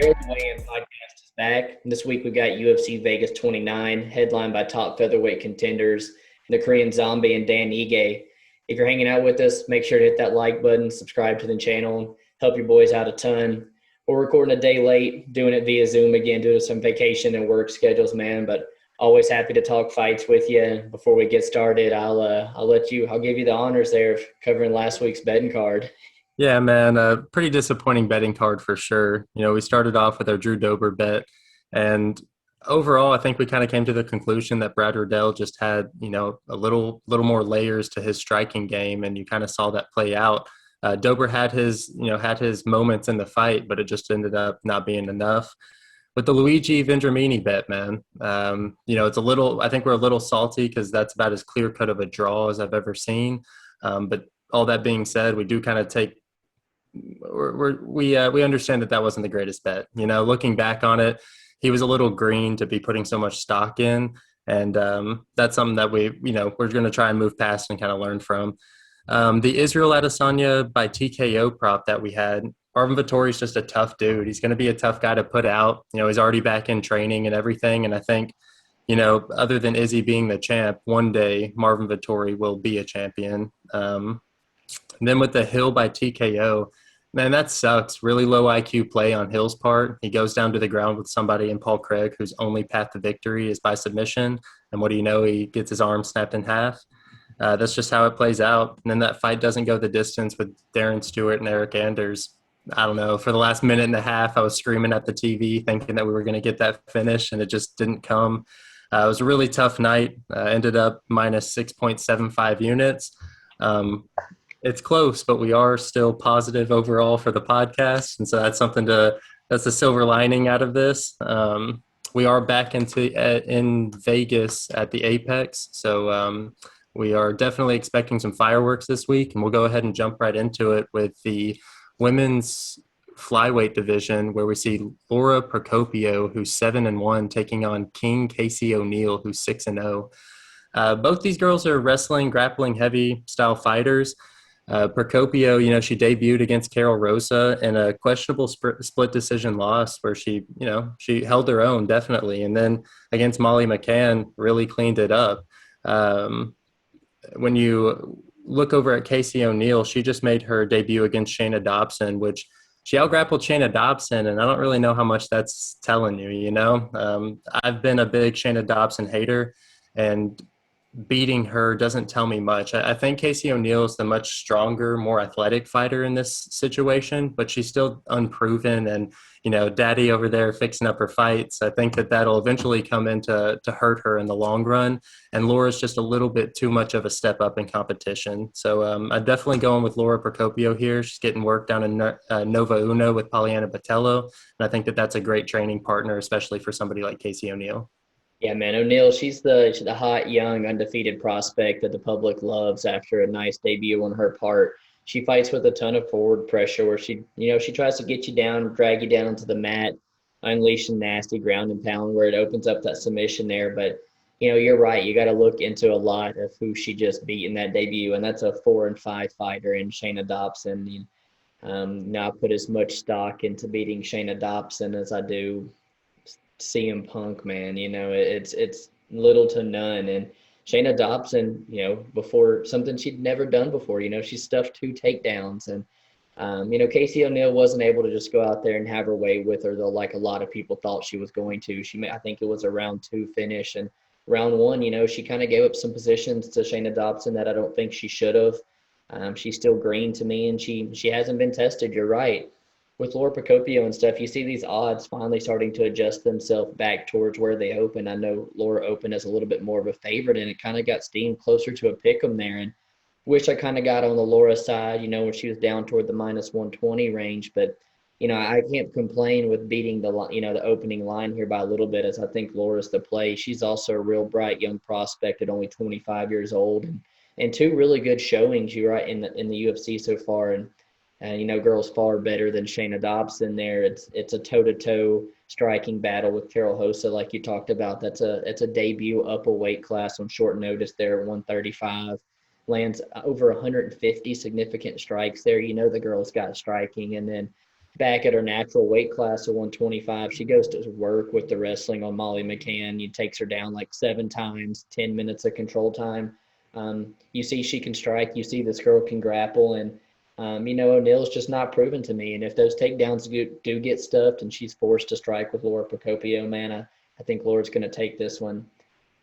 Barely Weigh-In podcast is back. This week we got UFC Vegas 29, headlined by top featherweight contenders, the Korean Zombie and Dan Ige. If you're hanging out with us, make sure to hit that like button, subscribe to the channel, and help your boys out a ton. We're recording a day late, doing it via Zoom again due to some vacation and work schedules, man. But always happy to talk fights with you. Before we get started, I'll give you the honors there of covering last week's betting card. Yeah, man, a pretty disappointing betting card for sure. We started off with our Drew Dober bet, and overall, I think we kind of came to the conclusion that Brad Riddell just had, a little more layers to his striking game, and you kind of saw that play out. Dober had his moments in the fight, but it just ended up not being enough. With the Luigi Vendramini bet, man, I think we're a little salty because that's about as clear cut of a draw as I've ever seen. But all that being said, we do kind of we understand that wasn't the greatest bet. Looking back on it, he was a little green to be putting so much stock in, and that's something that we're going to try and move past and kind of learn from. The Israel Adesanya by TKO prop that we had, Marvin Vettori's just a tough dude. He's going to be a tough guy to put out. He's already back in training and everything, and I think, other than Izzy being the champ, one day Marvin Vettori will be a champion. And then with the Hill by TKO, man, that sucks. Really low IQ play on Hill's part. He goes down to the ground with somebody in Paul Craig, whose only path to victory is by submission. And what do you know? He gets his arm snapped in half. That's just how it plays out. And then that fight doesn't go the distance with Darren Stewart and Eric Anders. I don't know. For the last minute and a half, I was screaming at the TV thinking that we were going to get that finish, and it just didn't come. It was a really tough night. Ended up minus 6.75 units. It's close, but we are still positive overall for the podcast. And so that's the silver lining out of this. We are back in Vegas at the Apex. So we are definitely expecting some fireworks this week, and we'll go ahead and jump right into it with the women's flyweight division, where we see Lara Procopio, who's 7-1, taking on King Casey O'Neill, who's 6-0. Both these girls are wrestling, grappling heavy style fighters. Procopio, she debuted against Carol Rosa in a questionable split decision loss where she held her own definitely. And then against Molly McCann, really cleaned it up. When you look over at Casey O'Neill, she just made her debut against Shayna Dobson, which she out-grappled Shayna Dobson, and I don't really know how much that's telling you, I've been a big Shayna Dobson hater, and beating her doesn't tell me much. I think Casey O'Neill is the much stronger, more athletic fighter in this situation, but she's still unproven, and daddy over there fixing up her fights. I think that'll eventually come in to hurt her in the long run, and Laura's just a little bit too much of a step up in competition. So I'm definitely going with Lara Procopio here. She's getting work down in Nova Uno with Polyana Botello, and I think that's a great training partner, especially for somebody like Casey O'Neill. Yeah, man, O'Neill, she's the hot, young, undefeated prospect that the public loves after a nice debut on her part. She fights with a ton of forward pressure where she tries to get you down, drag you down onto the mat, unleash some nasty ground and pound where it opens up that submission there. But, you're right. You got to look into a lot of who she just beat in that debut, and that's a 4-5 fighter in Shayna Dobson. Now I put as much stock into beating Shayna Dobson as I do CM Punk, man. It's little to none. And Shayna Dobson, before something she'd never done before, she stuffed 2 takedowns. And, Casey O'Neill wasn't able to just go out there and have her way with her, though, like a lot of people thought she was going to. I think it was a round 2 finish. And round 1, she kind of gave up some positions to Shayna Dobson that I don't think she should have. She's still green to me, and she hasn't been tested. You're right. With Lara Procopio and stuff, you see these odds finally starting to adjust themselves back towards where they open. I know Lara opened as a little bit more of a favorite, and it kind of got steamed closer to a pick 'em there. And wish I kind of got on the Lara side, when she was down toward the minus 120 range. But, I can't complain with beating the opening line here by a little bit, as I think Laura's the play. She's also a real bright young prospect at only 25 years old, and 2 really good showings, you're right, in the UFC so far. And girls far better than Shayna Dobson there. It's a toe-to-toe striking battle with Carol Hosa, like you talked about. It's a debut up a weight class on short notice there at 135. Lands over 150 significant strikes there. The girl's got striking. And then back at her natural weight class of 125. She goes to work with the wrestling on Molly McCann. You takes her down like 7 times, 10 minutes of control time. You see she can strike. You see this girl can grapple, and O'Neill's just not proven to me. And if those takedowns do get stuffed and she's forced to strike with Lara Procopio, man, I think Laura's going to take this one.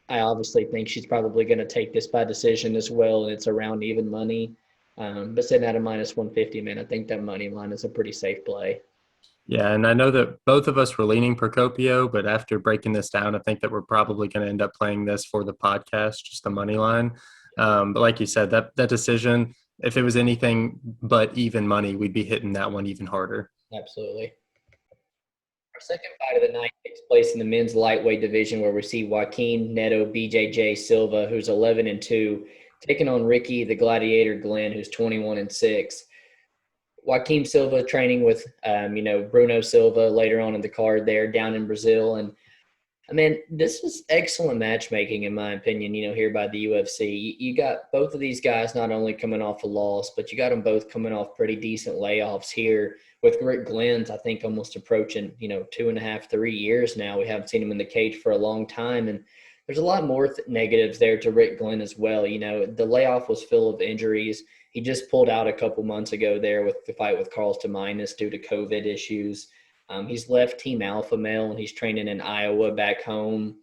I obviously think she's probably going to take this by decision as well, and it's around even money. But sitting at a minus 150, man, I think that money line is a pretty safe play. Yeah, and I know that both of us were leaning Procopio, but after breaking this down, I think that we're probably going to end up playing this for the podcast, just the money line. But like you said, that decision, if it was anything but even money, we'd be hitting that one even harder. Absolutely. Our second fight of the night takes place in the men's lightweight division, where we see Joaquim Neto BJJ Silva, who's 11-2, taking on Ricky the Gladiator Glenn, who's 21-6. Joaquim Silva training with, Bruno Silva later on in the card there down in Brazil. And I mean, this is excellent matchmaking, in my opinion, here by the UFC. You got both of these guys not only coming off a loss, but you got them both coming off pretty decent layoffs here with Rick Glenn's, I think, almost approaching, 2.5, 3 years now. We haven't seen him in the cage for a long time. And there's a lot more negatives there to Rick Glenn as well. The layoff was full of injuries. He just pulled out a couple months ago there with the fight with Carlston Minus due to COVID issues. He's left Team Alpha Male and he's training in Iowa back home.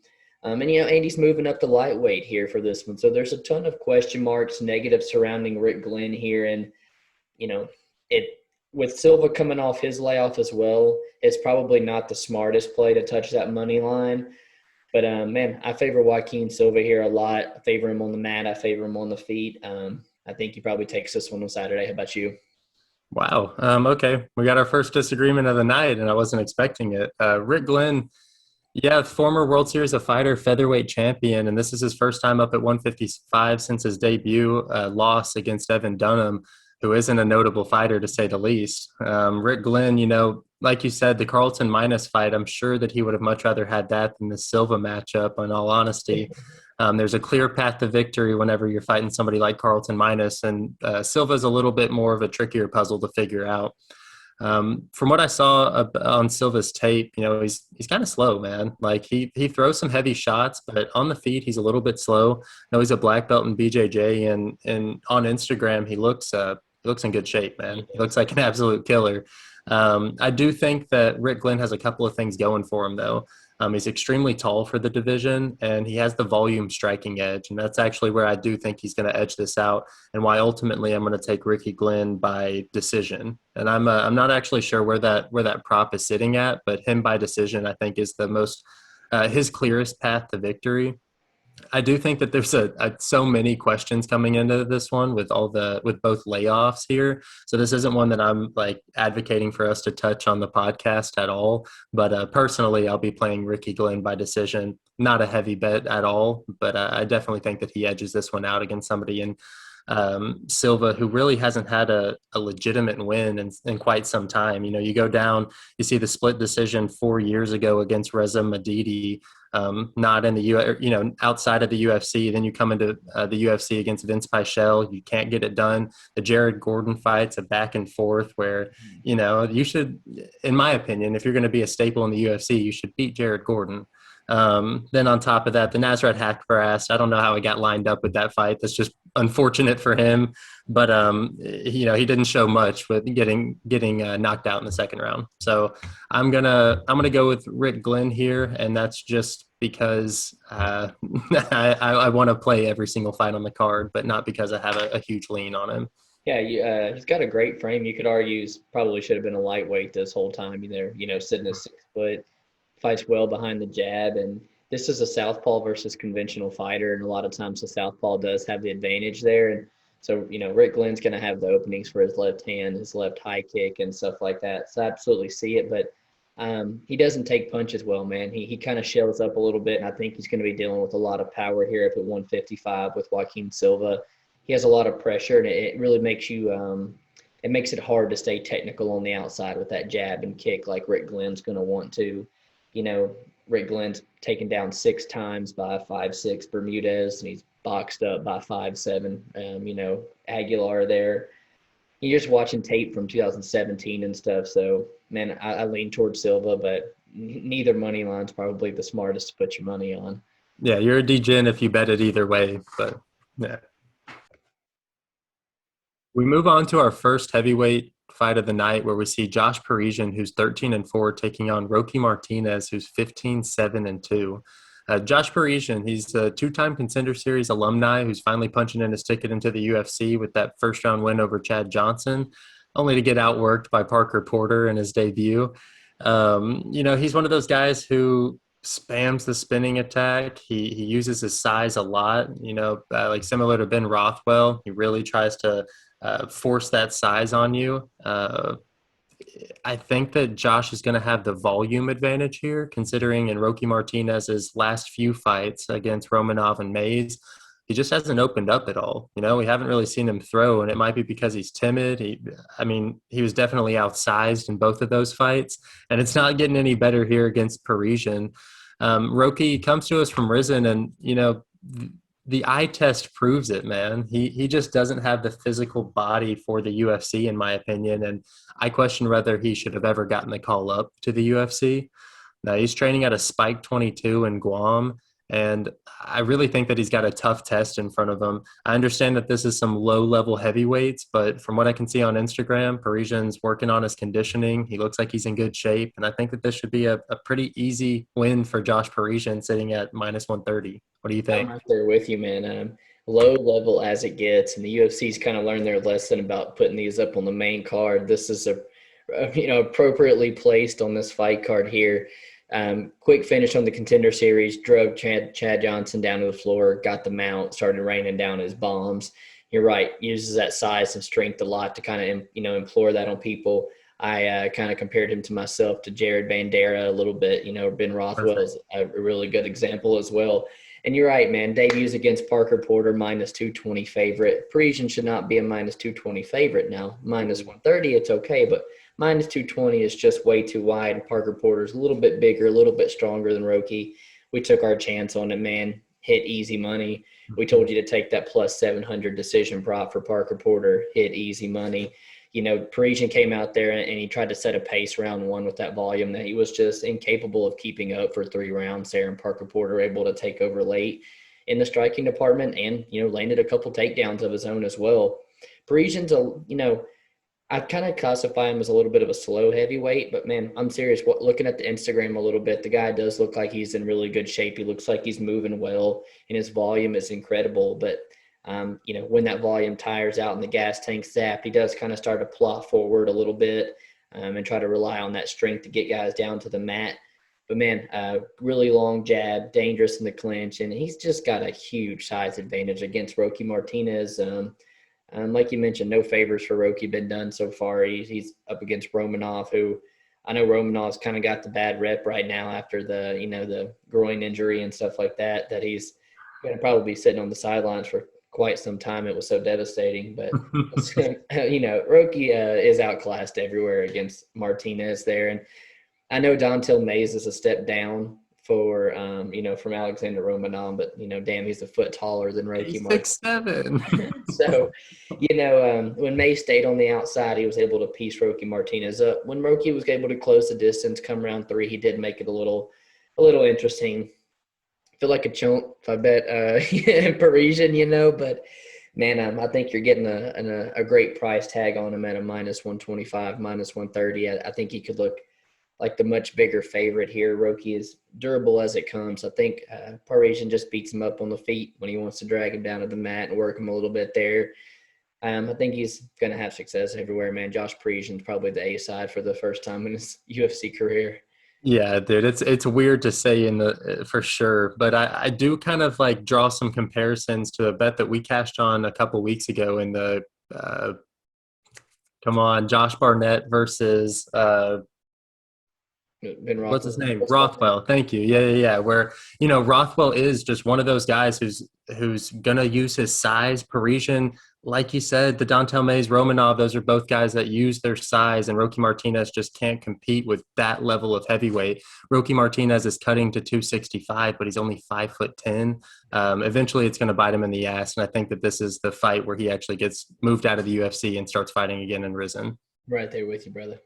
And he's moving up to lightweight here for this one. So there's a ton of question marks, negative surrounding Rick Glenn here. And, it with Silva coming off his layoff as well, it's probably not the smartest play to touch that money line. But, man, I favor Joaquin Silva here a lot. I favor him on the mat. I favor him on the feet. I think he probably takes this one on Saturday. How about you? Wow. Okay. We got our first disagreement of the night, and I wasn't expecting it. Rick Glenn, yeah, former World Series of Fighter featherweight champion, and this is his first time up at 155 since his debut loss against Evan Dunham, who isn't a notable fighter to say the least. Rick Glenn, like you said, the Carlton Minus fight, I'm sure that he would have much rather had that than the Silva matchup, in all honesty. There's a clear path to victory whenever you're fighting somebody like Carlton Minus, and Silva's a little bit more of a trickier puzzle to figure out. From what I saw on Silva's tape, he's kind of slow, man. Like he throws some heavy shots, but on the feet he's a little bit slow. I know he's a black belt in BJJ, and on Instagram he looks in good shape, man. He looks like an absolute killer. I do think that Rick Glenn has a couple of things going for him, though. He's extremely tall for the division, and he has the volume striking edge, and that's actually where I do think he's going to edge this out, and why ultimately I'm going to take Ricky Glenn by decision. And I'm not actually sure where that prop is sitting at, but him by decision I think is the most his clearest path to victory. I do think that there's so many questions coming into this one with both layoffs here. So this isn't one that I'm like advocating for us to touch on the podcast at all. But personally, I'll be playing Ricky Glenn by decision. Not a heavy bet at all, but I definitely think that he edges this one out against somebody in Silva, who really hasn't had a legitimate win in quite some time. You go down, you see the split decision 4 years ago against Reza Madidi, not in the outside of the UFC. Then you come into the UFC against Vince Pichel, you can't get it done. The Jared Gordon fight's a back and forth where, you should, in my opinion, if you're going to be a staple in the UFC, you should beat Jared Gordon. Then on top of that, the Nasrat Haqparast, I don't know how he got lined up with that fight. That's just unfortunate for him. But, he didn't show much with getting knocked out in the second round. So I'm gonna go with Rick Glenn here, and that's just because I want to play every single fight on the card, but not because I have a huge lean on him. Yeah, he's got a great frame. You could argue he's probably should have been a lightweight this whole time. Sitting at 6 foot, fights well behind the jab, and this is a southpaw versus conventional fighter, and a lot of times the southpaw does have the advantage there. And so, Rick Glenn's going to have the openings for his left hand, his left high kick, and stuff like that. So I absolutely see it, but he doesn't take punches well, man. He kind of shells up a little bit, and I think he's going to be dealing with a lot of power here up at 155 with Joaquin Silva. He has a lot of pressure, and it really makes it makes it hard to stay technical on the outside with that jab and kick like Rick Glenn's going to want to. Rick Glenn's taken down 6 times by 5'6" Bermudez, and he's boxed up by 5'7", Aguilar there. you're just watching tape from 2017 and stuff. So, man, I lean towards Silva, but neither money line's probably the smartest to put your money on. Yeah, you're a degen if you bet it either way, but yeah. We move on to our first heavyweight fight of the night where we see Josh Parisian, who's 13-4, taking on Roque Martinez, who's 15-7-2. Josh Parisian, he's a two-time Contender Series alumni who's finally punching in his ticket into the UFC with that first-round win over Chad Johnson, only to get outworked by Parker Porter in his debut. He's one of those guys who spams the spinning attack. He uses his size a lot, like similar to Ben Rothwell. He really tries to force that size on you. I think that Josh is going to have the volume advantage here, considering in Roque Martinez's last few fights against Romanov and Mays, he just hasn't opened up at all. We haven't really seen him throw, and it might be because he's timid. He was definitely outsized in both of those fights, and it's not getting any better here against Parisian. Roque comes to us from Risen, and, the eye test proves it, man. He just doesn't have the physical body for the UFC, in my opinion, and I question whether he should have ever gotten the call up to the UFC. Now, he's training at a Spike 22 in Guam, and I really think that he's got a tough test in front of him. I understand that this is some low-level heavyweights, but from what I can see on Instagram, Parisian's working on his conditioning. He looks like he's in good shape, and I think that this should be a pretty easy win for Josh Parisian sitting at minus 130. What do you think? I'm right there with you, man. Low level as it gets, and the UFC's kind of learned their lesson about putting these up on the main card. This is appropriately placed on this fight card here. Quick finish on the Contender Series, drug Chad Johnson down to the floor, got the mount, started raining down his bombs. You're right, uses that size and strength a lot to kind of implore that on people. I kind of compared him to myself to Jared Bandera a little bit. Ben Rothwell is a really good example as well. And you're right, man. Debuts against Parker Porter, minus 220 favorite. Parisian should not be a minus 220 favorite now. Minus 130, it's okay, but minus 220 is just way too wide. Parker Porter's a little bit bigger, a little bit stronger than Roque. We took our chance on it, man. Hit easy money. We told you to take that plus 700 decision prop for Parker Porter. Hit easy money. Parisian came out there and he tried to set a pace round one with that volume that he was just incapable of keeping up for 3 rounds there. And Parker Porter able to take over late in the striking department and, landed a couple takedowns of his own as well. Parisian's I kind of classify him as a little bit of a slow heavyweight, but man, I'm serious. Looking at the Instagram a little bit, the guy does look like he's in really good shape. He looks like he's moving well and his volume is incredible. But when that volume tires out and the gas tank zap, he does kind of start to plot forward a little bit and try to rely on that strength to get guys down to the mat. But, man, really long jab, dangerous in the clinch, and he's just got a huge size advantage against Roque Martinez. Like you mentioned, no favors for Roque been done so far. He's up against Romanov, who I know Romanov's kind of got the bad rep right now after the groin injury and stuff like that he's going to probably be sitting on the sidelines for quite some time. It was so devastating, but Roque is outclassed everywhere against Martinez there. And I know Dontel Mays is a step down for from Alexander Romanov, but damn, he's a foot taller than Roque. He's 6'7". So when Mays stayed on the outside, he was able to piece Roque Martinez up. When Roque was able to close the distance come round 3, he did make it a little interesting. Feel like a chump if I bet Parisian, but man, I think you're getting a great price tag on him at a minus 125, minus 130. I think he could look like the much bigger favorite here. Roque is durable as it comes. I think Parisian just beats him up on the feet when he wants to drag him down to the mat and work him a little bit there. I think he's going to have success everywhere, man. Josh Parisian's probably the A side for the first time in his UFC career. Yeah, dude, it's weird to say for sure, but I do kind of like draw some comparisons to a bet that we cashed on a couple weeks ago in the Josh Barnett versus Ben What's his Rothwell. name? Rothwell. Thank you. Yeah. Where, Rothwell is just one of those guys who's gonna use his size. Parisian, like you said, the Dontel Mays, Romanov, those are both guys that use their size, and Roque Martinez just can't compete with that level of heavyweight. Roque Martinez is cutting to 265, but he's only 5'10". Eventually, it's going to bite him in the ass, and I think that this is the fight where he actually gets moved out of the UFC and starts fighting again in Risen. Right there with you, brother.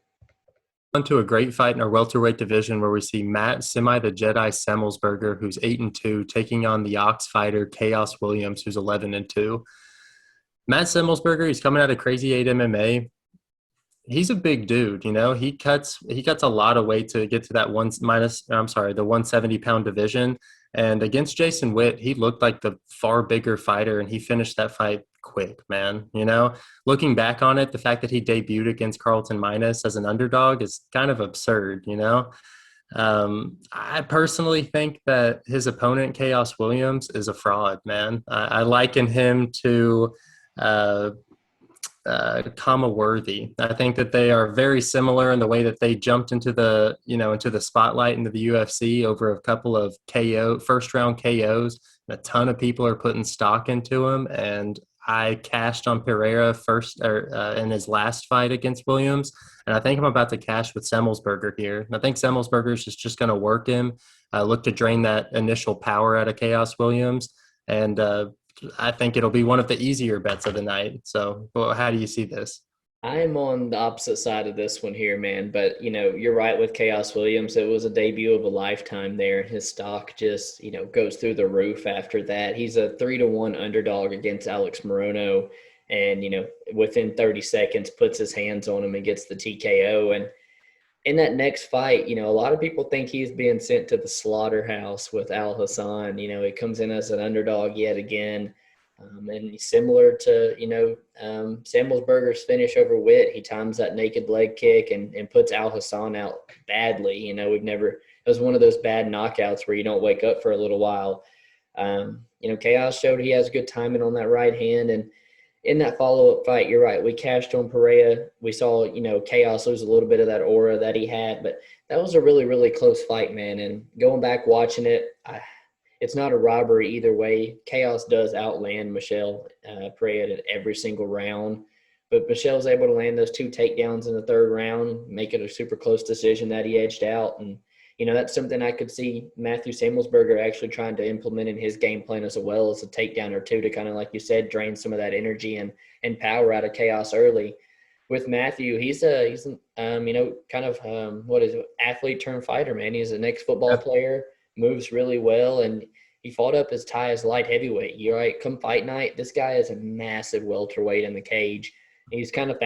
On to a great fight in our welterweight division where we see Matt Semi the Jedi Semelsberger, who's 8-2, taking on the Ox fighter Khaos Williams, who's 11-2. Matt Semelsberger, he's coming out of Crazy 8 MMA. He's a big dude, He cuts a lot of weight to get to that the 170-pound division. And against Jason Witt, he looked like the far bigger fighter, and he finished that fight quick, man. Looking back on it, the fact that he debuted against Carlton Minus as an underdog is kind of absurd, I personally think that his opponent, Khaos Williams, is a fraud, man. I liken him to Kama Worthy. I think that they are very similar in the way that they jumped into the spotlight into the UFC over a couple of first round KOs. A ton of people are putting stock into him, and I cashed on Pereira in his last fight against Williams, and I think I'm about to cash with Semelsberger here. And I think Semelsberger is just going to work him, look to drain that initial power out of Khaos Williams, and I think it'll be one of the easier bets of the night. So, how do you see this? I'm on the opposite side of this one here, man. But, you're right with Khaos Williams. It was a debut of a lifetime there. His stock just, goes through the roof after that. He's a 3-1 underdog against Alex Morono. And, within 30 seconds, puts his hands on him and gets the TKO. And in that next fight, a lot of people think he's being sent to the slaughterhouse with Al Hassan. He comes in as an underdog yet again. And similar to, Semelsberger's finish over Witt, he times that naked leg kick and puts Al Hassan out badly. It was one of those bad knockouts where you don't wake up for a little while. Khaos showed he has good timing on that right hand. And in that follow-up fight, you're right, we cashed on Pereira. We saw, Khaos lose a little bit of that aura that he had, but that was a really, really close fight, man. And going back watching it, it's not a robbery either way. Khaos does outland Michel Pereira at every single round, but Michel's able to land those 2 takedowns in the third round, make it a super close decision that he edged out. And, that's something I could see Matthew Semelsberger actually trying to implement in his game plan as well, as a takedown or two to kind of, like you said, drain some of that energy and power out of Khaos early. With Matthew, he's athlete turned fighter, man. He's an ex-football player, moves really well, and he fought up his tie as light heavyweight. You're right, come fight night, this guy is a massive welterweight in the cage. He seemed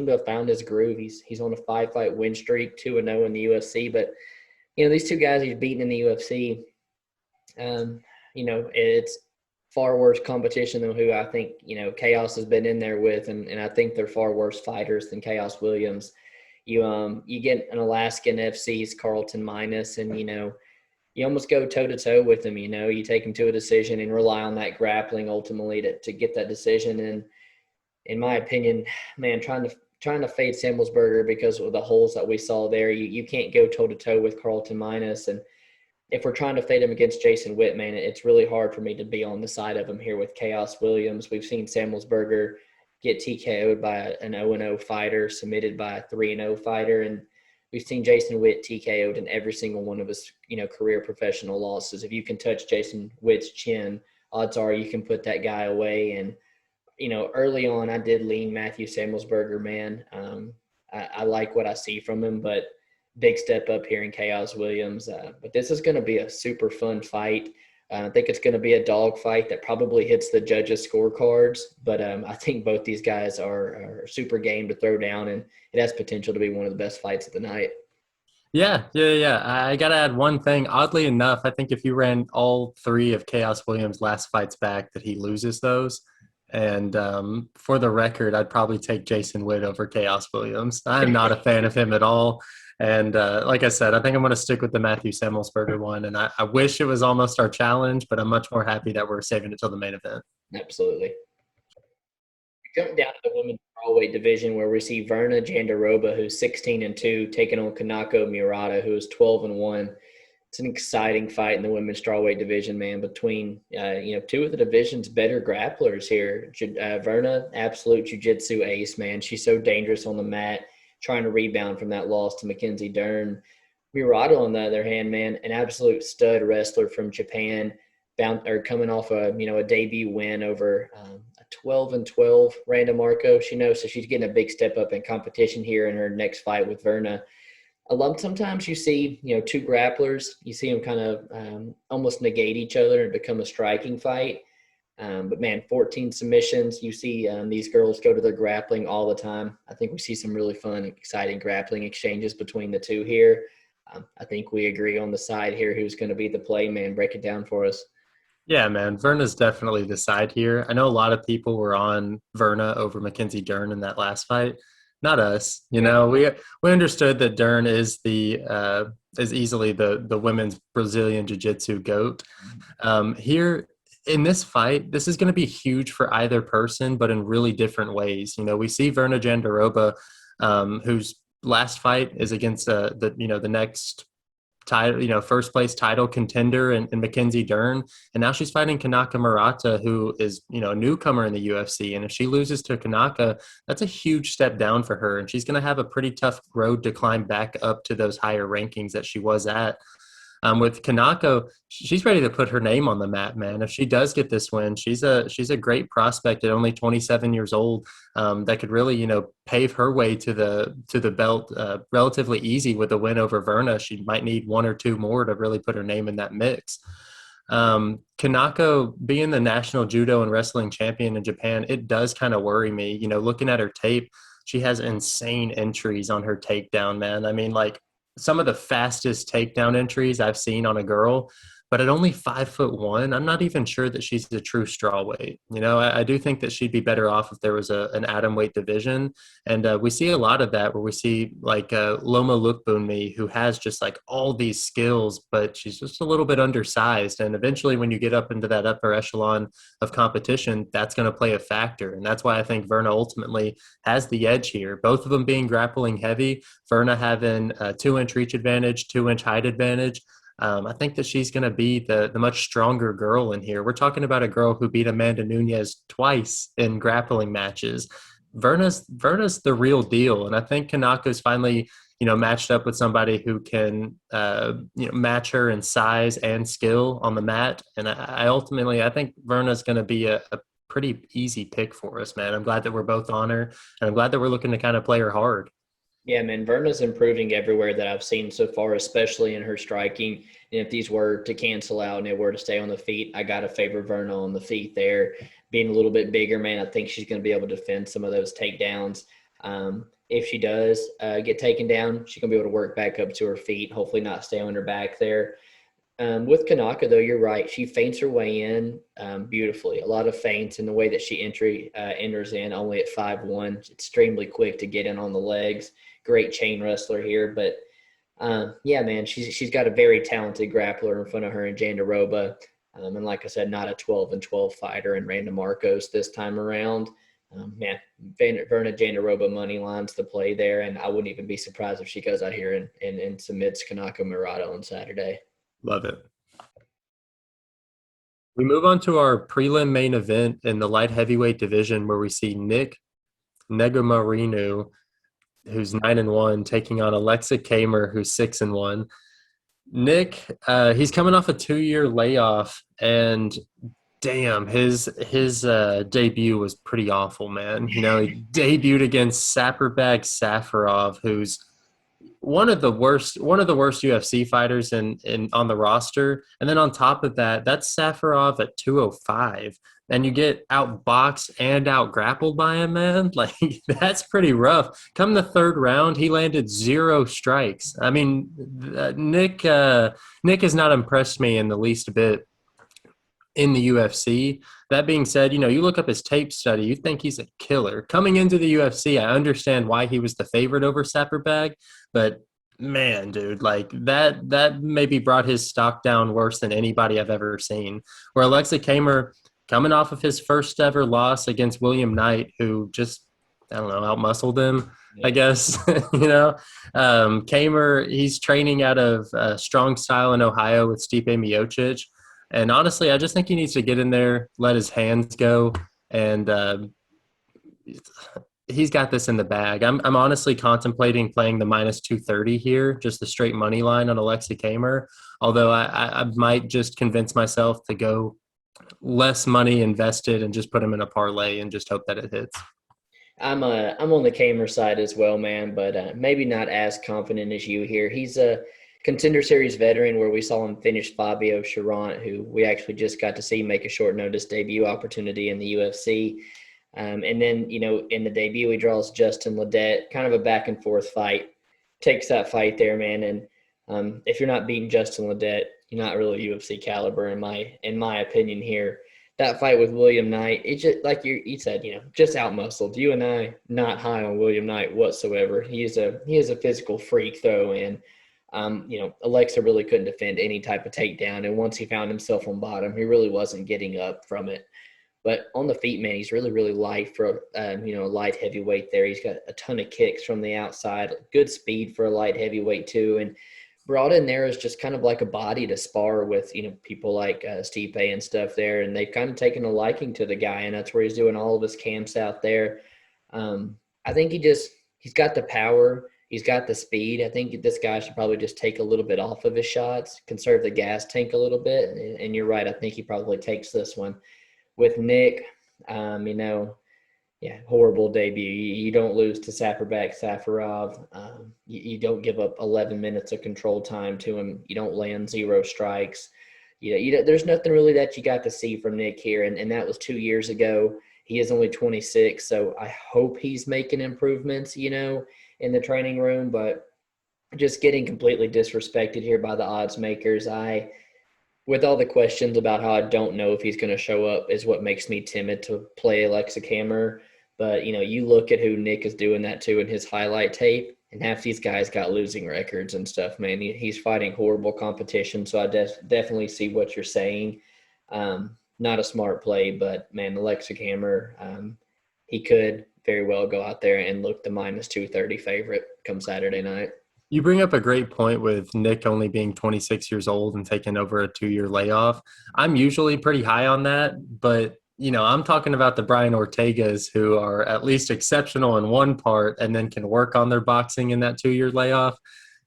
to have found his groove. He's on a 5-fight win streak, 2-0 in the UFC, but these 2 guys he's beaten in the UFC, it's far worse competition than who I think, Khaos has been in there with, and I think they're far worse fighters than Khaos Williams. You get an Alaskan FC's Carlton Minus, and, you almost go toe-to-toe with him, you take him to a decision and rely on that grappling ultimately to get that decision. And in my opinion, man, trying to fade Semelsberger because of the holes that we saw there. You can't go toe-to-toe with Carlton Minus. And if we're trying to fade him against Jason Witt, man, it's really hard for me to be on the side of him here with Khaos Williams. We've seen Semelsberger get TKO'd by an 0-0 fighter, submitted by a 3-0 fighter, and we've seen Jason Witt TKO'd in every single one of his, career professional losses. If you can touch Jason Witt's chin, odds are you can put that guy away. And early on, I did lean Matthew Semelsberger, man. I like what I see from him, but big step up here in Khaos Williams. But this is going to be a super fun fight. I think it's going to be a dog fight that probably hits the judges' scorecards. But I think both these guys are super game to throw down, and it has potential to be one of the best fights of the night. Yeah. I got to add one thing. Oddly enough, I think if you ran all 3 of Khaos Williams' last fights back, that he loses those. And for the record, I'd probably take Jason Witt over Khaos Williams. I'm not a fan of him at all. And like I said, I think I'm going to stick with the Matthew Semelsberger one. And I wish it was almost our challenge, but I'm much more happy that we're saving it till the main event. Absolutely. Jump down to the women's strawweight division where we see Virna Jandiroba, who's 16-2, taking on Kanako Murata, who is 12-1. It's an exciting fight in the women's strawweight division, man. Between two of the division's better grapplers here. Virna, absolute jiu-jitsu ace, man. She's so dangerous on the mat, trying to rebound from that loss to Mackenzie Dern. Murata, on the other hand, man, an absolute stud wrestler from Japan, coming off a debut win over a 12-12 Randa Marco. So she's getting a big step up in competition here in her next fight with Virna. Sometimes you see, two grapplers, you see them kind of almost negate each other and become a striking fight. But man, 14 submissions. You see these girls go to their grappling all the time. I think we see some really fun, exciting grappling exchanges between the two here. I think we agree on the side here who's going to be the play, man. Break it down for us. Yeah, man, Verna's definitely the side here. I know a lot of people were on Virna over Mackenzie Dern in that last fight. Not us. We understood that Dern is is easily the women's Brazilian jiu-jitsu GOAT. Here in this fight, this is going to be huge for either person, but in really different ways. We see Virna Jandiroba, whose last fight is against the next title, first place title contender in Mackenzie Dern, and now she's fighting Kanako Murata, who is a newcomer in the UFC. And if she loses to Kanako, that's a huge step down for her, and she's going to have a pretty tough road to climb back up to those higher rankings that she was at. With Kanako, she's ready to put her name on the map, man. If she does get this win, she's a great prospect at only 27 years old, that could really, pave her way to the belt relatively easy with a win over Virna. She might need one or two more to really put her name in that mix. Kanako being the national judo and wrestling champion in Japan, it does kind of worry me. Looking at her tape, she has insane entries on her takedown, man. I mean, like, some of the fastest takedown entries I've seen on a girl, but at only 5'1", I'm not even sure that she's a true strawweight. I do think that she'd be better off if there was an atom weight division. And we see a lot of that where we see like Loma Lookboonmi, who has just like all these skills, but she's just a little bit undersized. And eventually when you get up into that upper echelon of competition, that's going to play a factor. And that's why I think Virna ultimately has the edge here. Both of them being grappling heavy, Virna having a 2-inch reach advantage, 2-inch height advantage. I think that she's going to be the much stronger girl in here. We're talking about a girl who beat Amanda Nunes twice in grappling matches. Virna's the real deal, and I think Kanako's finally matched up with somebody who can match her in size and skill on the mat. And I think Virna's going to be a pretty easy pick for us, man. I'm glad that we're both on her, and I'm glad that we're looking to kind of play her hard. Yeah, man, Virna's improving everywhere that I've seen so far, especially in her striking. And if these were to cancel out and it were to stay on the feet, I got to favor Virna on the feet there. Being a little bit bigger, man, I think she's going to be able to defend some of those takedowns. If she does get taken down, she's going to be able to work back up to her feet, hopefully not stay on her back there. With Kanako, though, you're right. She feints her way in beautifully. A lot of feints in the way that she enters in, only at 5'1". Extremely quick to get in on the legs. Great chain wrestler here. But, yeah, man, she's got a very talented grappler in front of her in Jandiroba. And like I said, not a 12-12 fighter in Randa Marcos this time around. Man, Virna Jandiroba money lines to play there. And I wouldn't even be surprised if she goes out here and submits Kanako Murata on Saturday. Love it. We move on to our prelim main event in the light heavyweight division where we see Negumereanu, who's 9-1, taking on Aleksa Camur, who's 6-1. Nick, he's coming off a 2-year layoff, and damn, his debut was pretty awful, man. He debuted against Sapperbag Safarov, who's one of the worst UFC fighters in on the roster. And then on top of that, that's Safarov at 205. And you get outboxed and out grappled by him, man. Like, that's pretty rough. Come the third round, he landed 0 strikes. I mean, Nick has not impressed me in the least bit in the UFC. That being said, you look up his tape study, you think he's a killer. Coming into the UFC, I understand why he was the favorite over Sapperbag, but man, dude, like that maybe brought his stock down worse than anybody I've ever seen. Where Aleksa Camur, coming off of his first ever loss against William Knight, who just, I don't know, outmuscled him, I guess. Camur, he's training out of Strong Style in Ohio with Stipe Miocic. And honestly, I just think he needs to get in there, let his hands go, and he's got this in the bag. I'm honestly contemplating playing the minus 230 here, just the straight money line on Aleksa Camur, although I might just convince myself to go less money invested and just put him in a parlay and just hope that it hits. I'm on the Camur side as well, man, but maybe not as confident as you here. He's a Contender Series veteran where we saw him finish Fabio Cherant, who we actually just got to see make a short notice debut opportunity in the UFC. And then, in the debut, he draws Justin Ledet, kind of a back and forth fight. Takes that fight there, man. And if you're not beating Justin Ledet, you're not really UFC caliber in my opinion here. That fight with William Knight, it just like you said, just outmuscled. You and I not high on William Knight whatsoever. He is a physical freak though, and Aleksa really couldn't defend any type of takedown. And once he found himself on bottom, he really wasn't getting up from it. But on the feet, man, he's really, really light for a light heavyweight there. He's got a ton of kicks from the outside, good speed for a light heavyweight too. And brought in there is just kind of like a body to spar with, people like Stipe and stuff there. And they've kind of taken a liking to the guy, and that's where he's doing all of his camps out there. I think he's got the power. He's got the speed. I think this guy should probably just take a little bit off of his shots, conserve the gas tank a little bit. And you're right. I think he probably takes this one. With Nick, horrible debut. You don't lose to Safarback Safarov. You don't give up 11 minutes of control time to him. You don't land 0 strikes. There's nothing really that you got to see from Nick here, and that was 2 years ago. He is only 26, so I hope he's making improvements, in the training room, but just getting completely disrespected here by the odds makers. With all the questions about how I don't know if he's going to show up is what makes me timid to play Aleksa Camur. But, you look at who Nick is doing that to in his highlight tape, and half these guys got losing records and stuff, man. He's fighting horrible competition, so I definitely see what you're saying. Not a smart play, but, man, Aleksa Camur, he could very well go out there and look the minus 230 favorite come Saturday night. You bring up a great point with Nick only being 26 years old and taking over a 2-year layoff. I'm usually pretty high on that, but, I'm talking about the Brian Ortegas who are at least exceptional in one part and then can work on their boxing in that 2-year layoff.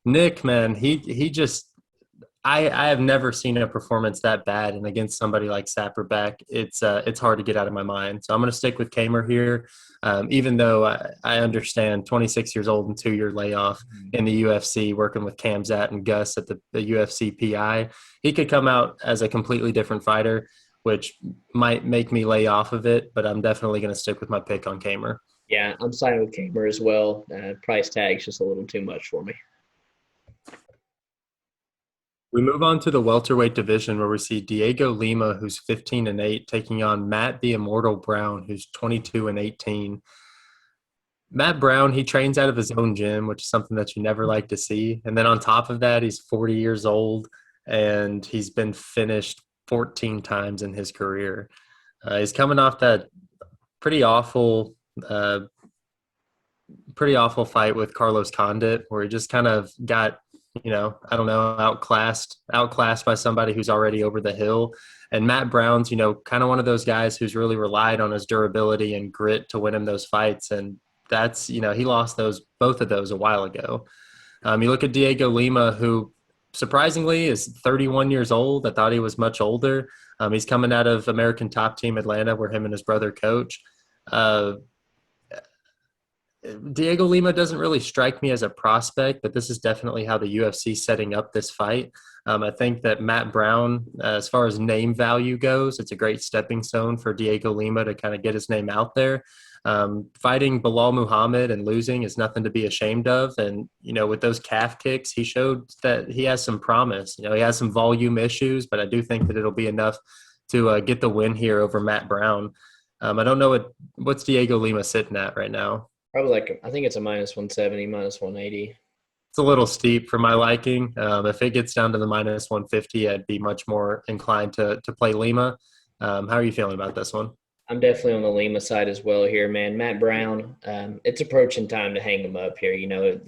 Nick, man, he just – I have never seen a performance that bad, and against somebody like Safarback, it's hard to get out of my mind. So I'm going to stick with Camur here. Even though I understand 26 years old and 2-year layoff in the UFC, working with Kamzat and Gus at the UFC PI, he could come out as a completely different fighter, which might make me lay off of it, but I'm definitely going to stick with my pick on Camur. Yeah, I'm siding with Camur as well. Price tag's just a little too much for me. We move on to the welterweight division where we see Dhiego Lima, who's 15-8, taking on Matt the Immortal Brown, who's 22-18. Matt Brown, he trains out of his own gym, which is something that you never like to see. And then on top of that, he's 40 years old, and he's been finished 14 times in his career. He's coming off that pretty awful fight with Carlos Condit, where he just kind of got – outclassed by somebody who's already over the hill. And Matt Brown's, kind of one of those guys who's really relied on his durability and grit to win him those fights. And that's, he lost both of those a while ago. You look at Dhiego Lima, who surprisingly is 31 years old. I thought he was much older. He's coming out of American Top Team Atlanta, where him and his brother coach. Dhiego Lima doesn't really strike me as a prospect, but this is definitely how the UFC is setting up this fight. I think that Matt Brown, as far as name value goes, it's a great stepping stone for Dhiego Lima to kind of get his name out there. Fighting Bilal Muhammad and losing is nothing to be ashamed of. And, with those calf kicks, he showed that he has some promise. He has some volume issues, but I do think that it'll be enough to get the win here over Matt Brown. I don't know what's Dhiego Lima sitting at right now. Probably I think it's a minus 170, minus 180. It's a little steep for my liking. If it gets down to the minus 150, I'd be much more inclined to play Lima. How are you feeling about this one? I'm definitely on the Lima side as well here, man. Matt Brown, it's approaching time to hang him up here.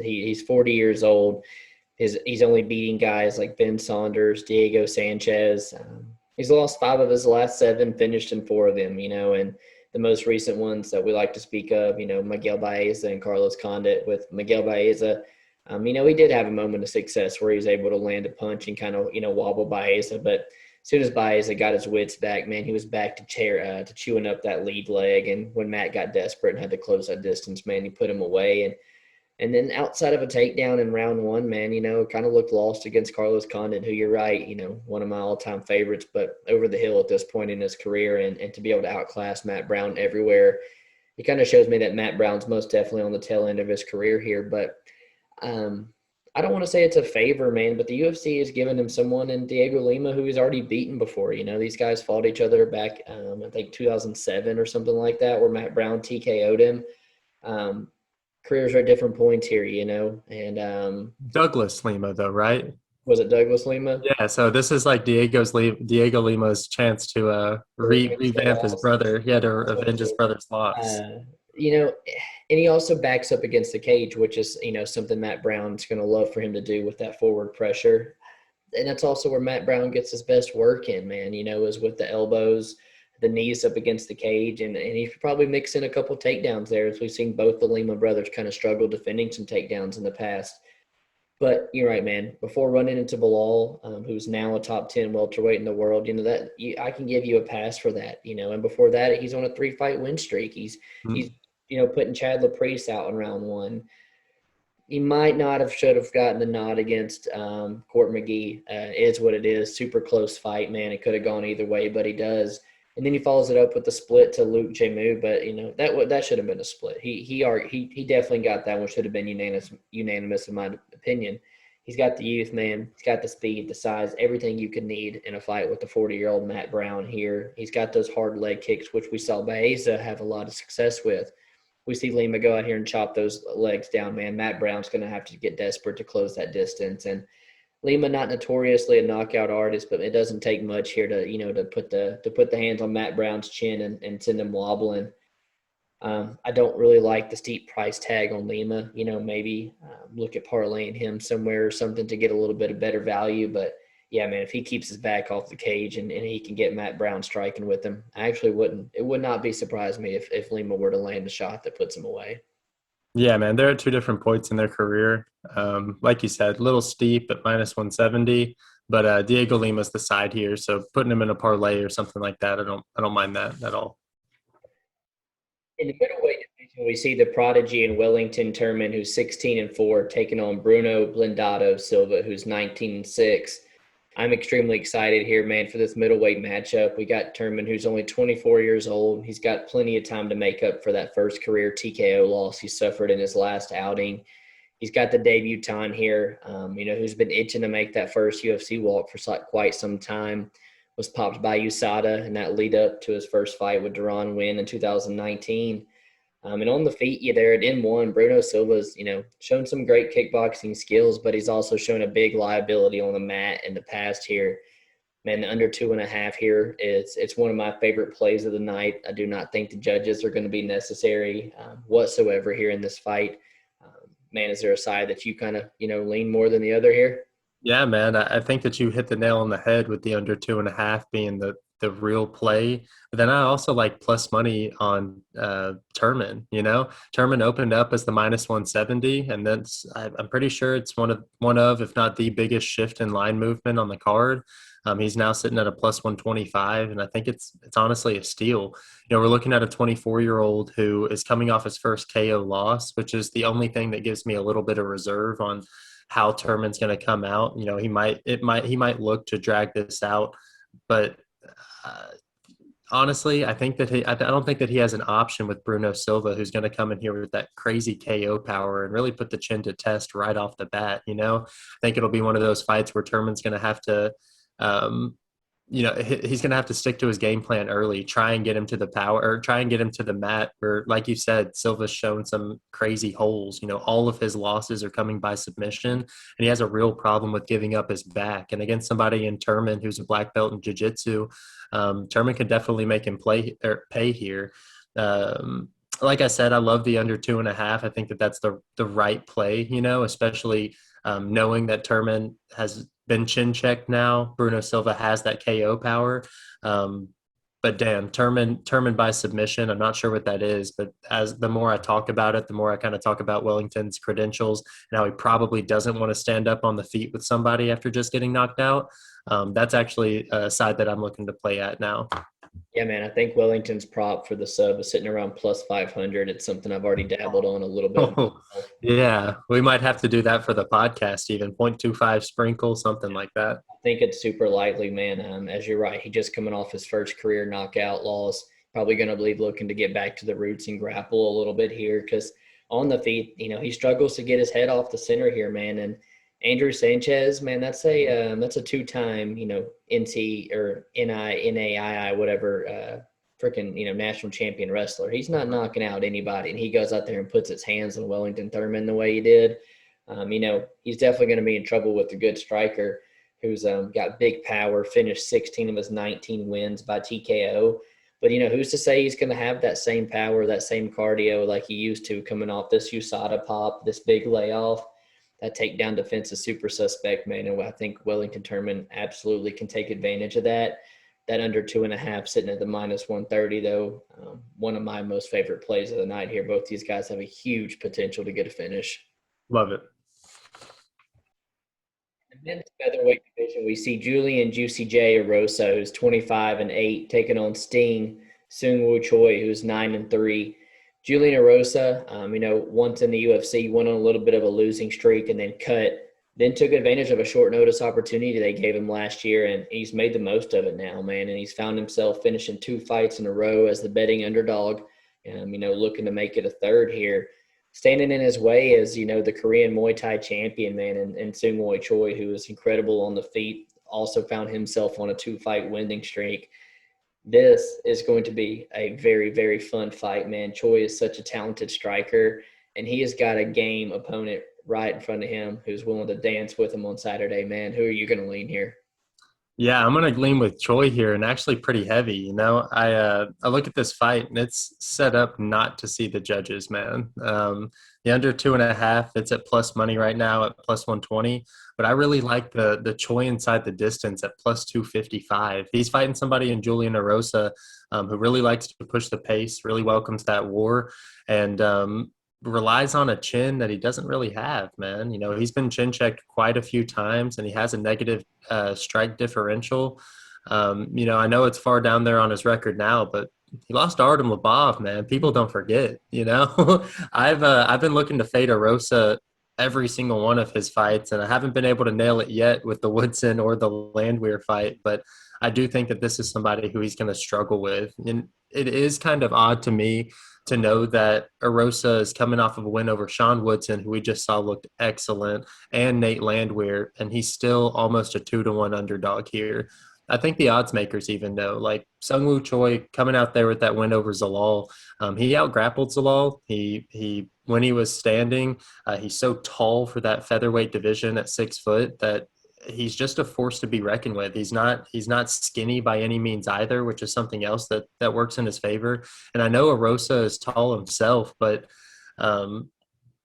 He's 40 years old. He's only beating guys like Ben Saunders, Dhiego Sanchez. He's lost 5 of his last 7, finished in 4 of them. And the most recent ones that we like to speak of, Miguel Baeza and Carlos Condit. With Miguel Baeza, he did have a moment of success where he was able to land a punch and kind of, wobble Baeza. But as soon as Baeza got his wits back, man, he was back to chewing up that lead leg. And when Matt got desperate and had to close that distance, man, he put him away. And then outside of a takedown in round one, man, kind of looked lost against Carlos Condit, who you're right, one of my all-time favorites, but over the hill at this point in his career. And to be able to outclass Matt Brown everywhere, it kind of shows me that Matt Brown's most definitely on the tail end of his career here. But I don't want to say it's a favor, man, but the UFC has given him someone in Dhiego Lima who he's already beaten before. These guys fought each other back, I think 2007 or something like that, where Matt Brown TKO'd him. Careers are at different points here, and Douglas Lima, though, right? was it Douglas Lima? Yeah, so this is like Dhiego Lima's chance to revamp his brother. He had to avenge his brother's loss. And he also backs up against the cage, which is, something Matt Brown's going to love for him to do with that forward pressure. And that's also where Matt Brown gets his best work in, man, is with the elbows, the knees up against the cage. And he could probably mix in a couple takedowns there, as we've seen both the Lima brothers kind of struggle defending some takedowns in the past. But you're right, man. Before running into Bilal, who's now a top 10 welterweight in the world, I can give you a pass for that, And before that, he's on a 3-fight win streak. He's putting Chad LaPrice out in round one. He might not have should have gotten the nod against Court McGee. Is what it is. Super close fight, man. It could have gone either way, but he does. And then he follows it up with the split to Luke Jamu, but that should have been a split. He definitely got that one. Should have been unanimous in my opinion. He's got the youth, man. He's got the speed, the size, everything you could need in a fight with the 40-year-old Matt Brown here. He's got those hard leg kicks, which we saw Baeza have a lot of success with. We see Lima go out here and chop those legs down, man. Matt Brown's going to have to get desperate to close that distance. And Lima, not notoriously a knockout artist, but it doesn't take much here to put the hands on Matt Brown's chin and send him wobbling. I don't really like the steep price tag on Lima. Maybe look at parlaying him somewhere or something to get a little bit of better value. But yeah, man, if he keeps his back off the cage and he can get Matt Brown striking with him, it would not be surprised me if Lima were to land a shot that puts him away. Yeah, man, they're at two different points in their career. Like you said, a little steep at minus 170, but Dhiego Lima's the side here, so putting him in a parlay or something like that, I don't mind that at all. In the middleweight division, we see the prodigy in Wellington, Turman, who's 16-4, taking on Bruno Blindado Silva, who's 19-6. I'm extremely excited here, man, for this middleweight matchup. We got Turman, who's only 24 years old. He's got plenty of time to make up for that first career TKO loss he suffered in his last outing. He's got the debutant here, who's been itching to make that first UFC walk for quite some time. Was popped by USADA in that lead up to his first fight with Duran Win in 2019. And on the feet, there at N1, Bruno Silva's, shown some great kickboxing skills, but he's also shown a big liability on the mat in the past here. Man, the under 2.5 here it's one of my favorite plays of the night. I do not think the judges are going to be necessary whatsoever here in this fight. Man, is there a side that you kind of, lean more than the other here? Yeah, man, I think that you hit the nail on the head with the under 2.5 being the real play. But then I also like plus money on Turman. Turman opened up as the minus 170, and I'm pretty sure it's one of if not the biggest shift in line movement on the card. He's now sitting at a plus 125, and I think it's honestly a steal. We're looking at a 24-year-old who is coming off his first KO loss, which is the only thing that gives me a little bit of reserve on how Turman's going to come out. He might look to drag this out, but honestly, I don't think that he has an option with Bruno Silva, who's going to come in here with that crazy KO power and really put the chin to test right off the bat. I think it'll be one of those fights where Turman's going to have to he's going to have to stick to his game plan early, try and get him to the power or try and get him to the mat where, like you said, Silva's shown some crazy holes. All of his losses are coming by submission, and he has a real problem with giving up his back. And against somebody in Turman who's a black belt in jiu-jitsu, Turman could definitely make him pay here. Like I said, I love the under 2.5. I think that's the right play, especially knowing that Turman has been chin checked now. Bruno Silva has that KO power. But damn, Turman by submission, I'm not sure what that is, but as the more I talk about it, the more I kind of talk about Wellington's credentials and how he probably doesn't want to stand up on the feet with somebody after just getting knocked out. That's actually a side that I'm looking to play at now. Yeah, man, I think Wellington's prop for the sub is sitting around plus 500. It's something I've already dabbled on a little bit. Oh, yeah, we might have to do that for the podcast, even 0.25 sprinkle, something like that. I think it's super likely, man. As you're right, he just coming off his first career knockout loss. Probably going to be looking to get back to the roots and grapple a little bit here because on the feet, he struggles to get his head off the center here, man. And Andrew Sanchez, man, that's a two-time, NC or NAII, whatever, freaking, national champion wrestler. He's not knocking out anybody, and he goes out there and puts his hands on Wellington Turman the way he did. He's definitely going to be in trouble with a good striker who's got big power, finished 16 of his 19 wins by TKO. But, who's to say he's going to have that same power, that same cardio like he used to coming off this USADA pop, this big layoff? That takedown defense is super suspect, man. And I think Wellington Turman absolutely can take advantage of that. That under 2.5 sitting at the minus 130, though, one of my most favorite plays of the night here. Both these guys have a huge potential to get a finish. Love it. In the men's featherweight division, we see Julian Juicy J Erosa, who's 25-8, taking on Sting Sungwoo Choi, who's 9-3. Julian Erosa, once in the UFC, went on a little bit of a losing streak and then cut, then took advantage of a short notice opportunity they gave him last year, and he's made the most of it now, man. And he's found himself finishing 2 fights in a row as the betting underdog, looking to make it a third here. Standing in his way is, the Korean Muay Thai champion, man, and Sungwoo Choi, who is incredible on the feet, also found himself on a 2-fight winning streak. This is going to be a very, very fun fight, man. Choi is such a talented striker, and he has got a game opponent right in front of him who's willing to dance with him on Saturday, man. Who are you going to lean here? Yeah, I'm going to lean with Choi here, and actually pretty heavy. I look at this fight, and it's set up not to see the judges, man. The under 2.5, it's at plus money right now at plus 120. But I really like the Choi inside the distance at plus 255. He's fighting somebody in Julian Erosa who really likes to push the pace, really welcomes that war, and relies on a chin that he doesn't really have, man. He's been chin checked quite a few times, and he has a negative strike differential. I know it's far down there on his record now, but he lost to Artem Lobov, man. People don't forget, I've been looking to fade Erosa every single one of his fights, and I haven't been able to nail it yet with the Woodson or the Landwehr fight, but I do think that this is somebody who he's going to struggle with. And it is kind of odd to me to know that Erosa is coming off of a win over Sean Woodson, who we just saw looked excellent, and Nate Landwehr, and he's still almost a 2-1 underdog here. I think the odds makers even know, like Sungwoo Choi coming out there with that win over Zalal. He out-grappled Zalal. He when he was standing, he's so tall for that featherweight division at 6 foot that he's just a force to be reckoned with. He's not skinny by any means either, which is something else that works in his favor. And I know Erosa is tall himself, but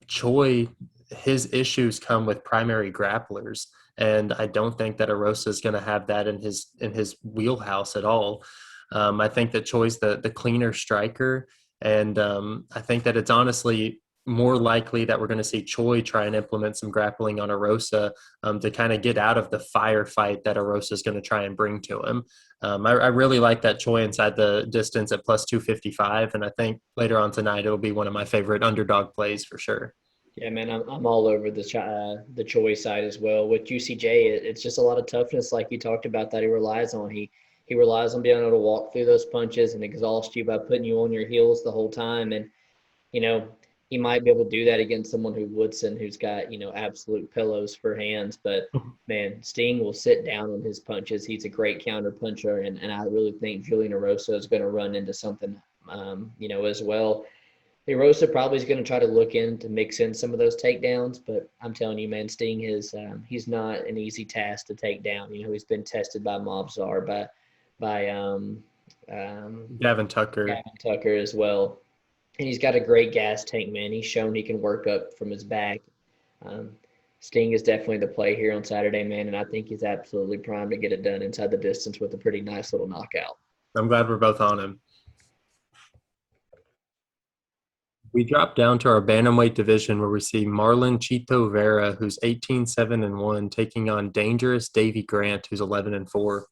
Choi, his issues come with primary grapplers. And I don't think that Erosa is going to have that in his wheelhouse at all. I think that Choi's the cleaner striker. And I think that it's honestly more likely that we're going to see Choi try and implement some grappling on Erosa to kind of get out of the firefight that Erosa is going to try and bring to him. I really like that Choi inside the distance at plus 255, and I think later on tonight it'll be one of my favorite underdog plays for sure. Yeah, man, I'm all over the Choi side as well. With UCJ, it's just a lot of toughness, like you talked about, that he relies on. He relies on being able to walk through those punches and exhaust you by putting you on your heels the whole time. And he might be able to do that against someone who Woodson, who's got, absolute pillows for hands. But man, Sting will sit down on his punches. He's a great counter puncher, and I really think Julian Erosa is going to run into something, as well. Erosa probably is going to try to look in to mix in some of those takedowns, but I'm telling you, man, Sting is he's not an easy task to take down. He's been tested by Mobzar, by Gavin Tucker. Gavin Tucker as well, and he's got a great gas tank, man. He's shown he can work up from his back. Um, Sting is definitely the play here on Saturday, man, and I think he's absolutely primed to get it done inside the distance with a pretty nice little knockout. I'm glad we're both on him. We drop down to our bantamweight division where we see Marlon Chito Vera, who's 18-7-1, taking on dangerous Davey Grant, who's 11-4.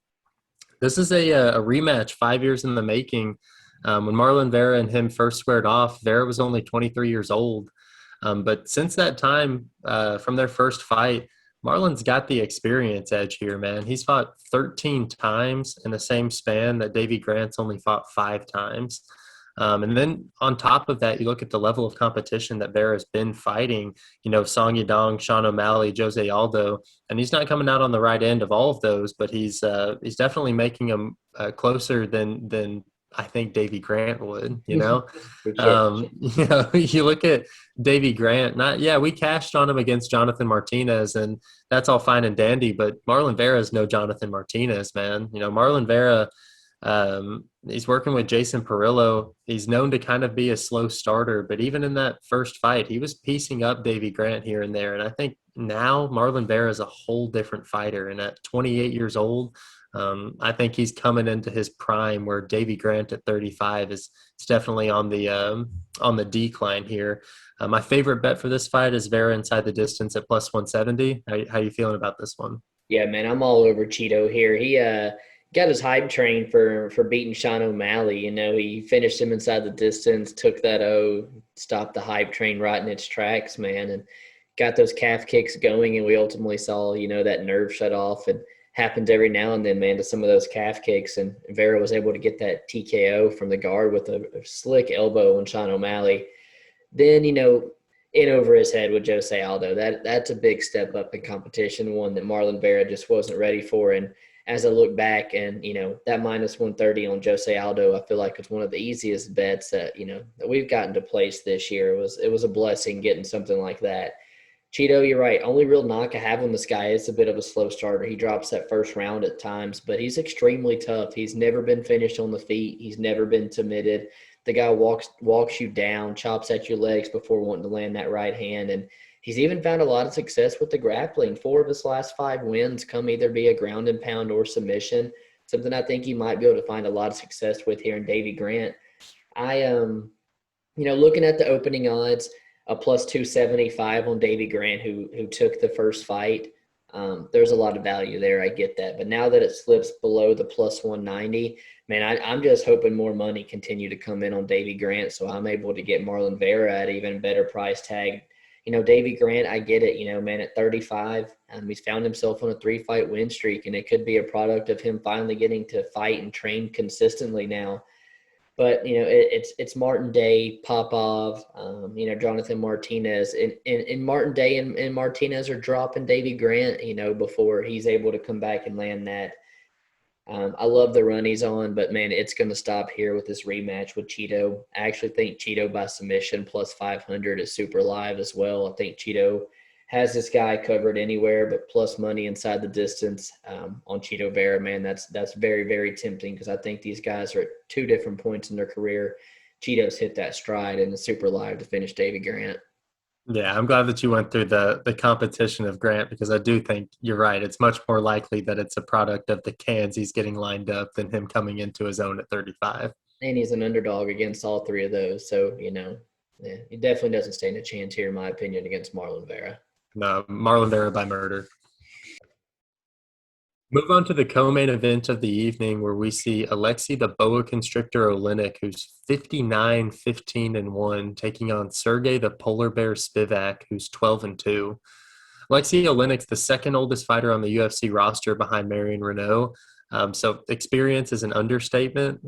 This is a rematch 5 years in the making. When Marlon Vera and him first squared off, Vera was only 23 years old. But since that time, from their first fight, Marlon's got the experience edge here, man. He's fought 13 times in the same span that Davey Grant's only fought 5 times. And then on top of that, you look at the level of competition that Vera's been fighting, Song Yadong, Sean O'Malley, Jose Aldo, and he's not coming out on the right end of all of those, but he's definitely making them closer than I think Davey Grant would, Sure. You look at Davey Grant, we cashed on him against Jonathan Martinez, and that's all fine and dandy, but Marlon Vera is no Jonathan Martinez, man. Marlon Vera, he's working with Jason Perillo. He's known to kind of be a slow starter, but even in that first fight, he was piecing up Davey Grant here and there. And I think now Marlon Vera is a whole different fighter. And at 28 years old, I think he's coming into his prime, where Davey Grant at 35 is definitely on the decline here. My favorite bet for this fight is Vera inside the distance at plus 170. How you feeling about this one? Yeah, man, I'm all over Cheeto here. He got his hype train for beating Sean O'Malley. He finished him inside the distance, took that stopped the hype train right in its tracks, man, and got those calf kicks going. And we ultimately saw, that nerve shut off. And happens every now and then, man, to some of those calf kicks. And Vera was able to get that TKO from the guard with a slick elbow on Sean O'Malley. Then, in over his head with Jose Aldo. That's a big step up in competition, one that Marlon Vera just wasn't ready for. And as I look back and, that minus 130 on Jose Aldo, I feel like it's one of the easiest bets that, that we've gotten to place this year. It was a blessing getting something like that. Cheeto, you're right. Only real knock I have on this guy is a bit of a slow starter. He drops that first round at times, but he's extremely tough. He's never been finished on the feet. He's never been submitted. The guy walks you down, chops at your legs before wanting to land that right hand. And he's even found a lot of success with the grappling. 4 of his last 5 wins come either via ground and pound or submission, something I think he might be able to find a lot of success with here in Davey Grant. Looking at the opening odds, a plus 275 on Davey Grant, who took the first fight. There's a lot of value there. I get that. But now that it slips below the plus 190, man, I'm just hoping more money continue to come in on Davey Grant, so I'm able to get Marlon Vera at an even better price tag. Davey Grant, I get it, man, at 35, he's found himself on a 3-fight win streak, and it could be a product of him finally getting to fight and train consistently now. But, it's Martin Day, Popov, Jonathan Martinez. And Martin Day and Martinez are dropping Davey Grant, before he's able to come back and land that. I love the run he's on, but, man, it's going to stop here with this rematch with Cheeto. I actually think Cheeto by submission plus 500 is super live as well. I think Cheeto has this guy covered anywhere but plus money inside the distance on Cheeto Vera, man. That's very, very tempting because I think these guys are at 2 different points in their career. Cheeto's hit that stride and is super live to finish Davey Grant. Yeah, I'm glad that you went through the competition of Grant, because I do think you're right. It's much more likely that it's a product of the cans he's getting lined up than him coming into his own at 35. And he's an underdog against all 3 of those. So, he definitely doesn't stand a chance here, in my opinion, against Marlon Vera. No, Marlon Vera by murder. Move on to the co-main event of the evening, where we see Aleksei the Boa Constrictor Oleinik, who's 59-15-1, taking on Sergey the Polar Bear Spivak, who's 12-2. Aleksei Oleinik's the second oldest fighter on the UFC roster behind Marion Renault. So experience is an understatement.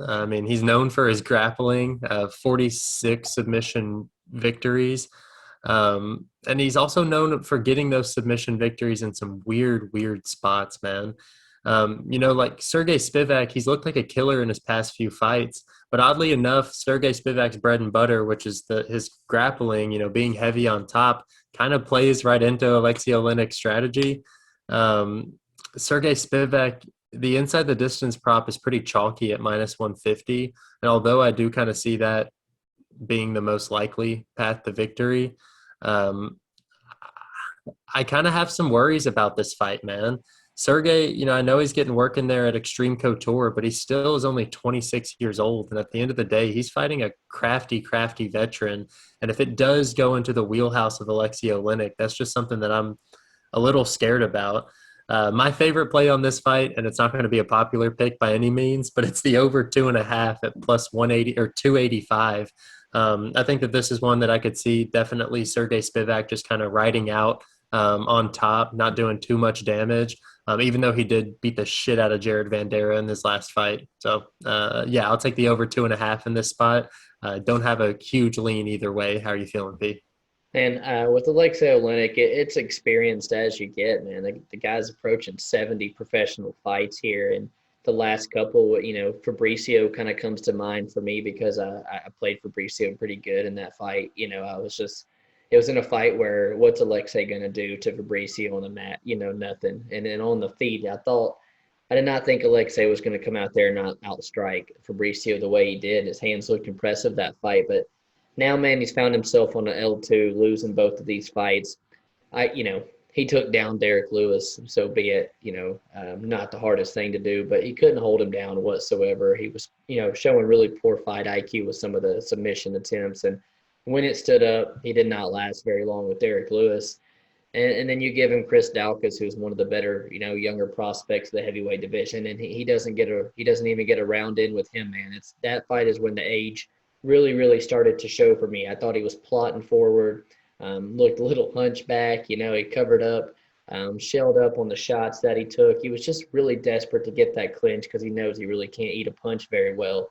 He's known for his grappling, 46 submission victories. And he's also known for getting those submission victories in some weird spots, man. Like Sergey Spivak, he's looked like a killer in his past few fights. But oddly enough, Sergey Spivak's bread and butter, which is his grappling, being heavy on top, kind of plays right into Alexei Oleinik's strategy. Sergey Spivak, the inside the distance prop is pretty chalky at minus 150. And although I do kind of see that being the most likely path to victory, um, I kind of have some worries about this fight, man. Sergey, I know he's getting work in there at Extreme Couture, but he still is only 26 years old. And at the end of the day, he's fighting a crafty veteran. And if it does go into the wheelhouse of Alexei Oleinik, that's just something that I'm a little scared about. My favorite play on this fight, and it's not going to be a popular pick by any means, but it's the over 2.5 at plus 180 or 285. I think that this is one that I could see definitely Sergey Spivak just kind of riding out on top, not doing too much damage, even though he did beat the shit out of Jared Vandera in this last fight. So, I'll take the over 2.5 in this spot. Don't have a huge lean either way. How are you feeling, P? And with Alexei Oleinik, it's experienced as you get, man. The guy's approaching 70 professional fights here, and the last couple, Fabricio kind of comes to mind for me because I played Fabricio pretty good in that fight. It was in a fight where what's Alexei going to do to Fabricio on the mat? Nothing. And then on the feet, I did not think Alexei was going to come out there and not outstrike Fabricio the way he did. His hands looked impressive that fight, but now, man, he's found himself on an L2, losing both of these fights. He took down Derek Lewis, so be it. Not the hardest thing to do, but he couldn't hold him down whatsoever. He was, showing really poor fight IQ with some of the submission attempts, and when it stood up, he did not last very long with Derek Lewis. And then you give him Chris Daukaus, who's one of the better, younger prospects of the heavyweight division, and he doesn't even get a round in with him, man. That fight is when the age really started to show for me. I thought he was plotting forward, looked a little hunchback, he covered up, shelled up on the shots that he took. He was just really desperate to get that clinch because he knows he really can't eat a punch very well.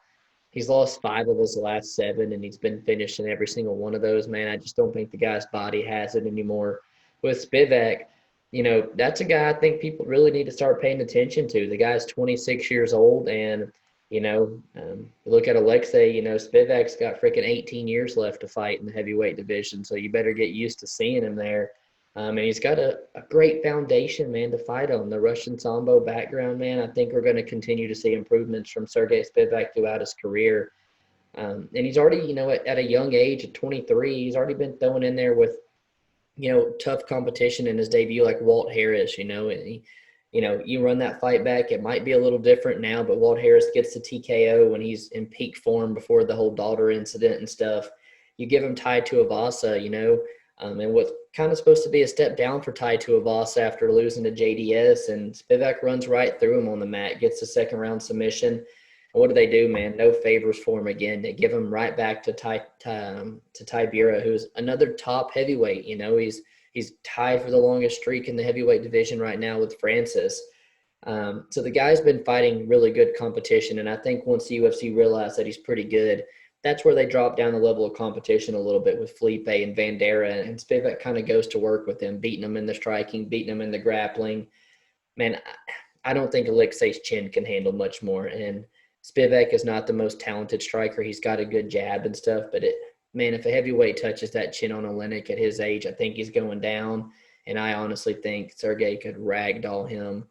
He's lost 5 of his last 7, and he's been finished in every single one of those, man. I just don't think the guy's body has it anymore. With Spivak, that's a guy I think people really need to start paying attention to. The guy's 26 years old, and look at Alexei, Spivak's got freaking 18 years left to fight in the heavyweight division, so you better get used to seeing him there. And he's got a great foundation, man, to fight on. The Russian Sambo background, man, I think we're going to continue to see improvements from Sergey Spivak throughout his career. And he's already, at a young age, at 23, he's already been thrown in there with, tough competition in his debut, like Walt Harris, and he, you run that fight back, it might be a little different now, but Walt Harris gets the TKO when he's in peak form before the whole daughter incident and stuff. You give him Tai Tuivasa, and what's kind of supposed to be a step down for Tai Tuivasa after losing to JDS, and Spivak runs right through him on the mat, gets the second round submission. And what do, man? No favors for him again. They give him right back to Tai Vera, who's another top heavyweight. He's tied for the longest streak in the heavyweight division right now with Francis. So the guy's been fighting really good competition, and I think once the UFC realized that he's pretty good, that's where they drop down the level of competition a little bit with Felipe and Vandera, and Spivak kind of goes to work with them, beating them in the striking, beating them in the grappling. Man, I don't think Alexei's chin can handle much more, and Spivak is not the most talented striker. He's got a good jab and stuff, but if a heavyweight touches that chin on Oleinik at his age, I think he's going down, and I honestly think Sergey could ragdoll him.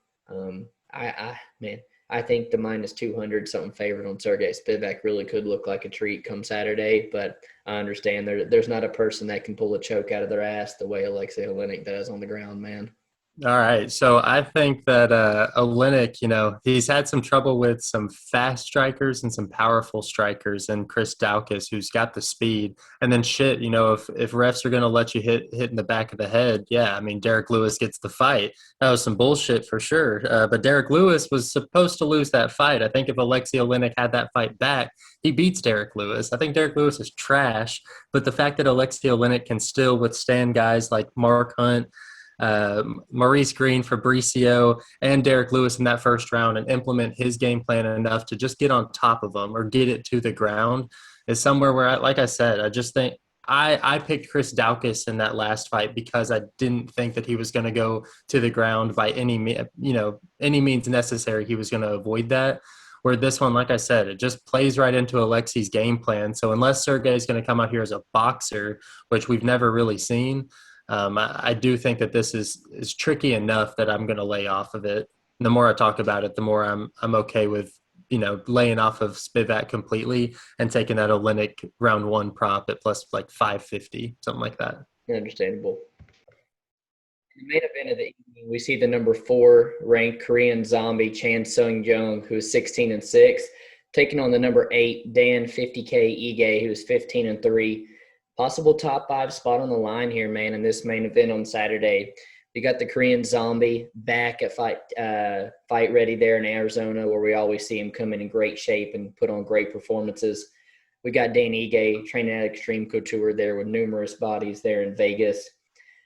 I think the minus 200 something favorite on Sergey Spivak really could look like a treat come Saturday, but I understand there's not a person that can pull a choke out of their ass the way Alexei Oleinik does on the ground, man. All right. So I think that Oleinik, he's had some trouble with some fast strikers and some powerful strikers, and Chris Daukaus, who's got the speed. And then if refs are going to let you hit in the back of the head, yeah, I mean, Derek Lewis gets the fight. That was some bullshit for sure. But Derek Lewis was supposed to lose that fight. I think if Alexei Oleinik had that fight back, he beats Derek Lewis. I think Derek Lewis is trash, but the fact that Alexei Oleinik can still withstand guys like Mark Hunt, Maurice Green, Fabricio, and Derek Lewis in that first round and implement his game plan enough to just get on top of them or get it to the ground is somewhere where, like I said, I just think I picked Chris Daukaus in that last fight because I didn't think that he was going to go to the ground by any means necessary. He was going to avoid that. Where this one, like I said, it just plays right into Aleksei's game plan. So unless Sergey is going to come out here as a boxer, which we've never really seen, I do think that this is tricky enough that I'm going to lay off of it. And the more I talk about it, the more I'm okay with laying off of Spivak completely and taking that Oleinik round one prop at plus like 550, something like that. Understandable. In the main event of the evening, we see the number 4 ranked Korean zombie Chan Sung Jung, who's 16-6, taking on the number 8 Dan 50K Ige, who's 15-3. Possible top 5 spot on the line here, man, in this main event on Saturday. We got the Korean zombie back at fight ready there in Arizona, where we always see him come in great shape and put on great performances. We got Dan Ige training at Extreme Couture there with numerous bodies there in Vegas.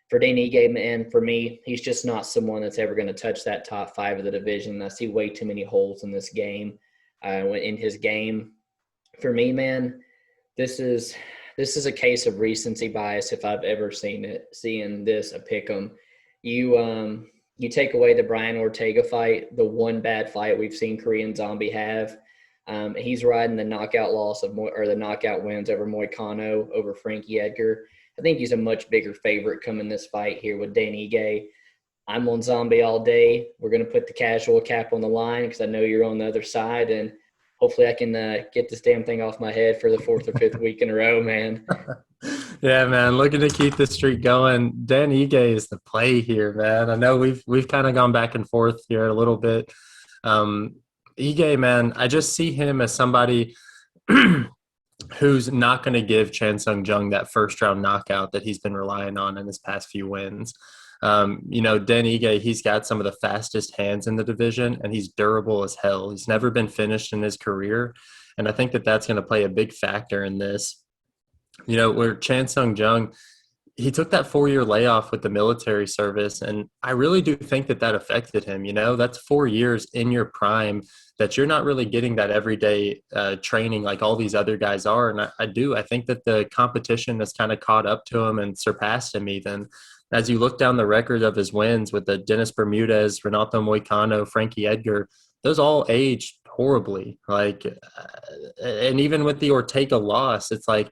For Dan Ige, man, for me, he's just not someone that's ever going to touch that top 5 of the division. I see way too many holes in this game, in his game. For me, man, this is a case of recency bias if I've ever seen it. Seeing this, a pick'em. You take away the Brian Ortega fight, the one bad fight we've seen Korean Zombie have. He's riding the knockout the knockout wins over Moicano, over Frankie Edgar. I think he's a much bigger favorite coming this fight here with Dan Ige. I'm on Zombie all day. We're going to put the casual cap on the line because I know you're on the other side, and hopefully I can get this damn thing off my head for the 4th or 5th week in a row, man. Yeah, man, looking to keep the streak going. Dan Ige is the play here, man. I know we've kind of gone back and forth here a little bit. Ige, man, I just see him as somebody who's not going to give Chan Sung Jung that first round knockout that he's been relying on in his past few wins. Dan Ige, he's got some of the fastest hands in the division, and he's durable as hell. He's never been finished in his career, and I think that that's going to play a big factor in this. Where Chan Sung Jung, he took that 4-year layoff with the military service, and I really do think that affected him. That's 4 years in your prime that you're not really getting that everyday training like all these other guys are. And I think that the competition has kind of caught up to him and surpassed him even. As you look down the record of his wins with the Dennis Bermudez, Renato Moicano, Frankie Edgar, those all aged horribly. And even with the Ortega loss, it's like,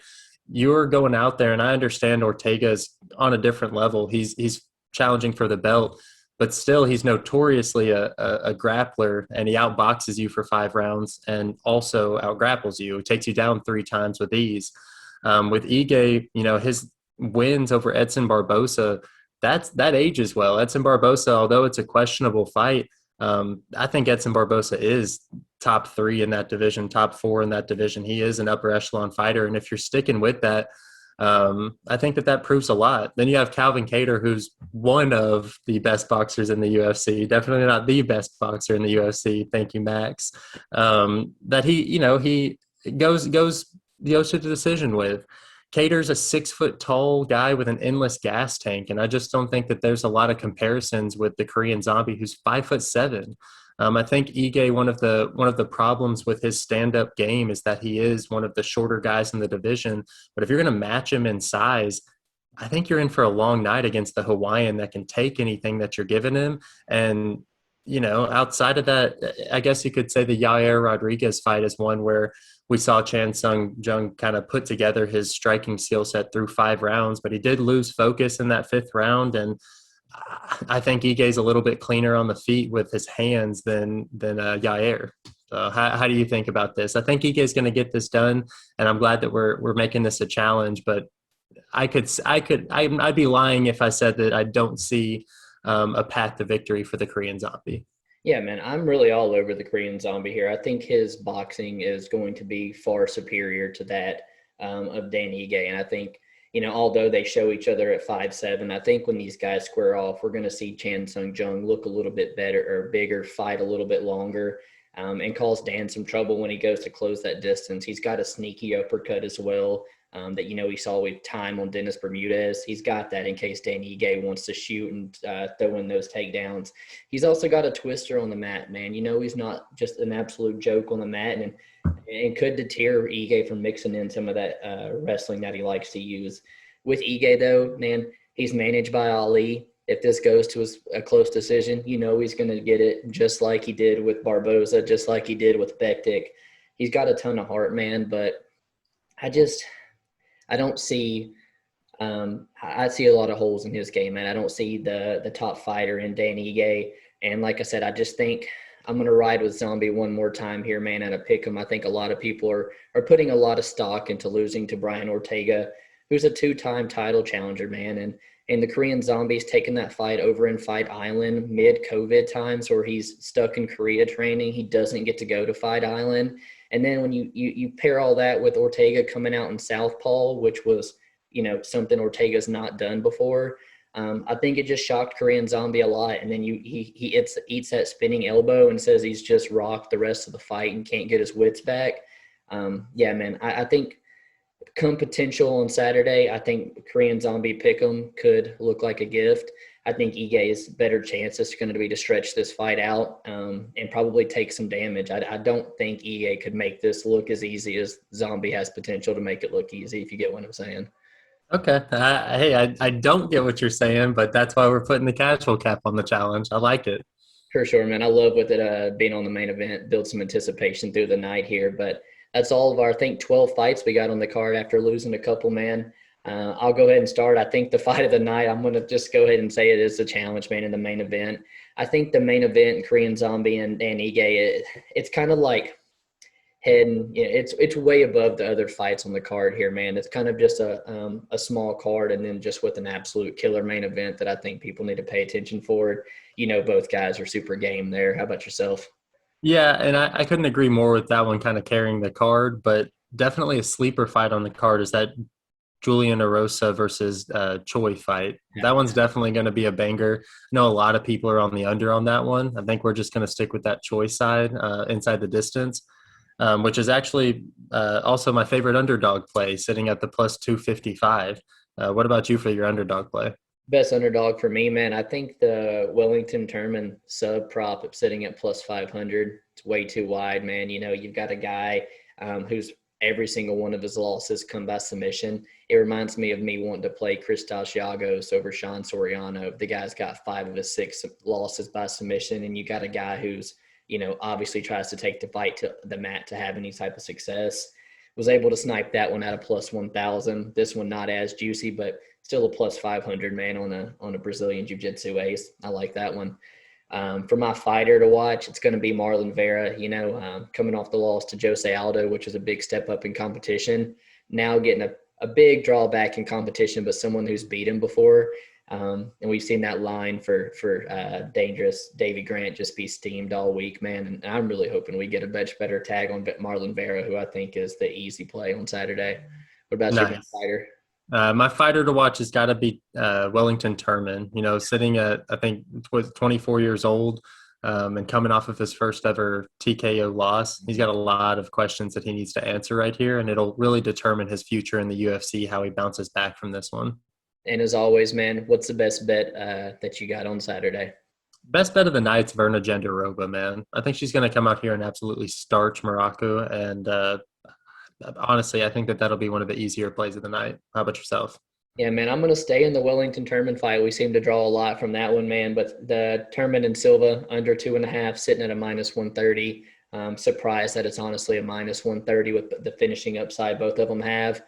you're going out there, and I understand Ortega's on a different level. He's challenging for the belt, but still he's notoriously a grappler, and he outboxes you for 5 rounds and also outgrapples you. He takes you down 3 times with ease. With Ige, his wins over Edson Barbosa, that ages well. Edson Barbosa, although it's a questionable fight, I think Edson Barbosa is top 3 in that division, top 4 in that division. He is an upper echelon fighter. And if you're sticking with that, I think that proves a lot. Then you have Calvin Kattar, who's one of the best boxers in the UFC, definitely not the best boxer in the UFC. Thank you, Max. That he goes to the decision with. Kattar's a 6-foot-tall guy with an endless gas tank, and I just don't think that there's a lot of comparisons with the Korean Zombie, who's 5'7". I think Ige, one of the problems with his stand-up game is that he is one of the shorter guys in the division. But if you're going to match him in size, I think you're in for a long night against the Hawaiian that can take anything that you're giving him. And outside of that, I guess you could say the Yair Rodriguez fight is one where we saw Chan Sung Jung kind of put together his striking skill set through 5 rounds, but he did lose focus in that 5th round. And I think Ige's a little bit cleaner on the feet with his hands than Yair. So how do you think about this? I think Ige's going to get this done, and I'm glad that we're making this a challenge. But I'd be lying if I said that I don't see a path to victory for the Korean Zombie. Yeah, man, I'm really all over the Korean Zombie here. I think his boxing is going to be far superior to that of Dan Ige. And I think, although they show each other at 5'7", I think when these guys square off, we're going to see Chan Sung Jung look a little bit better or bigger, fight a little bit longer, and cause Dan some trouble when he goes to close that distance. He's got a sneaky uppercut as well. that, he saw with time on Dennis Bermudez. He's got that in case Dan Ige wants to shoot and throw in those takedowns. He's also got a twister on the mat, man. He's not just an absolute joke on the mat, and could deter Ige from mixing in some of that wrestling that he likes to use. With Ige, though, man, he's managed by Ali. If this goes to a close decision, he's going to get it just like he did with Barboza, just like he did with Bektik. He's got a ton of heart, man, but I don't see I see a lot of holes in his game, man. I don't see the top fighter in Dan Ige. And like I said, I just think I'm going to ride with Zombie one more time here, man, and I pick him. I think a lot of people are putting a lot of stock into losing to Brian Ortega, who's a 2-time title challenger, man. And the Korean Zombie's taking that fight over in Fight Island mid-COVID times where he's stuck in Korea training. He doesn't get to go to Fight Island. And then when you pair all that with Ortega coming out in Southpaw, which was, something Ortega's not done before, I think it just shocked Korean Zombie a lot. And then he eats that spinning elbow and says he's just rocked the rest of the fight and can't get his wits back. Yeah, man, I think come potential on Saturday, I think Korean Zombie pick'em could look like a gift. I think Ige's better chance is going to be to stretch this fight out and probably take some damage. I don't think Ige could make this look as easy as Zombie has potential to make it look easy, if you get what I'm saying. Okay. Hey, I don't get what you're saying, but that's why we're putting the casual cap on the challenge. I like it. For sure, man. I love with it being on the main event, build some anticipation through the night here. But that's all of our, I think, 12 fights we got on the card after losing a couple, man. I'll go ahead and start. I think the fight of the night, I'm going to just go ahead and say it is the challenge, man, in the main event. I think the main event, Korean Zombie and Ige, it's kind of like heading, it's way above the other fights on the card here, man. It's kind of just a small card, and then just with an absolute killer main event that I think people need to pay attention for. Both guys are super game there. How about yourself? Yeah, and I couldn't agree more with that one kind of carrying the card, but definitely a sleeper fight on the card is that Julian Erosa versus Choi fight. That one's definitely going to be a banger. I know a lot of people are on the under on that one. I think we're just going to stick with that Choi side inside the distance, which is actually also my favorite underdog play, sitting at the plus 255. What about you for your underdog play? Best underdog for me, man. I think the Wellington Turman sub prop sitting at plus 500. It's way too wide, man. You've got a guy who's every single one of his losses come by submission. It reminds me of me wanting to play Christos Giagos over Sean Soriano. The guy's got 5 of his 6 losses by submission, and you got a guy who's, obviously tries to take the fight to the mat to have any type of success. Was able to snipe that one out of plus 1,000. This one not as juicy, but still a plus 500, man, on a Brazilian Jiu-Jitsu ace. I like that one. For my fighter to watch, it's going to be Marlon Vera, coming off the loss to Jose Aldo, which is a big step up in competition. Now getting a big drawback in competition, but someone who's beat him before. And we've seen that line for dangerous Davey Grant just be steamed all week, man. And I'm really hoping we get a much better tag on Marlon Vera, who I think is the easy play on Saturday. What about Nice. your fighter? My fighter to watch has got to be Wellington Turman, sitting at, I think, 24 years old and coming off of his first ever TKO loss. He's got a lot of questions that he needs to answer right here, and it'll really determine his future in the UFC, how he bounces back from this one. And as always, man, what's the best bet that you got on Saturday? Best bet of the night's Virna Janiroba, man. I think she's going to come out here and absolutely starch Morocco, and honestly, I think that'll be one of the easier plays of the night. How about yourself? Yeah, man, I'm going to stay in the Wellington Turman fight. We seem to draw a lot from that one, man. But the Turman and Silva under 2.5, sitting at a minus 130. Surprised that it's honestly a minus 130 with the finishing upside both of them have.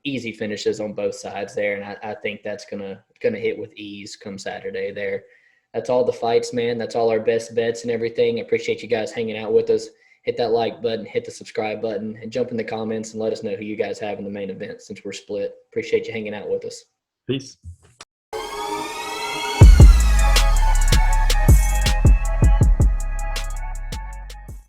Easy finishes on both sides there, and I think that's gonna hit with ease come Saturday there. That's all the fights, man. That's all our best bets and everything. I appreciate you guys hanging out with us. Hit that like button, hit the subscribe button, and jump in the comments and let us know who you guys have in the main event since we're split. Appreciate you hanging out with us. Peace.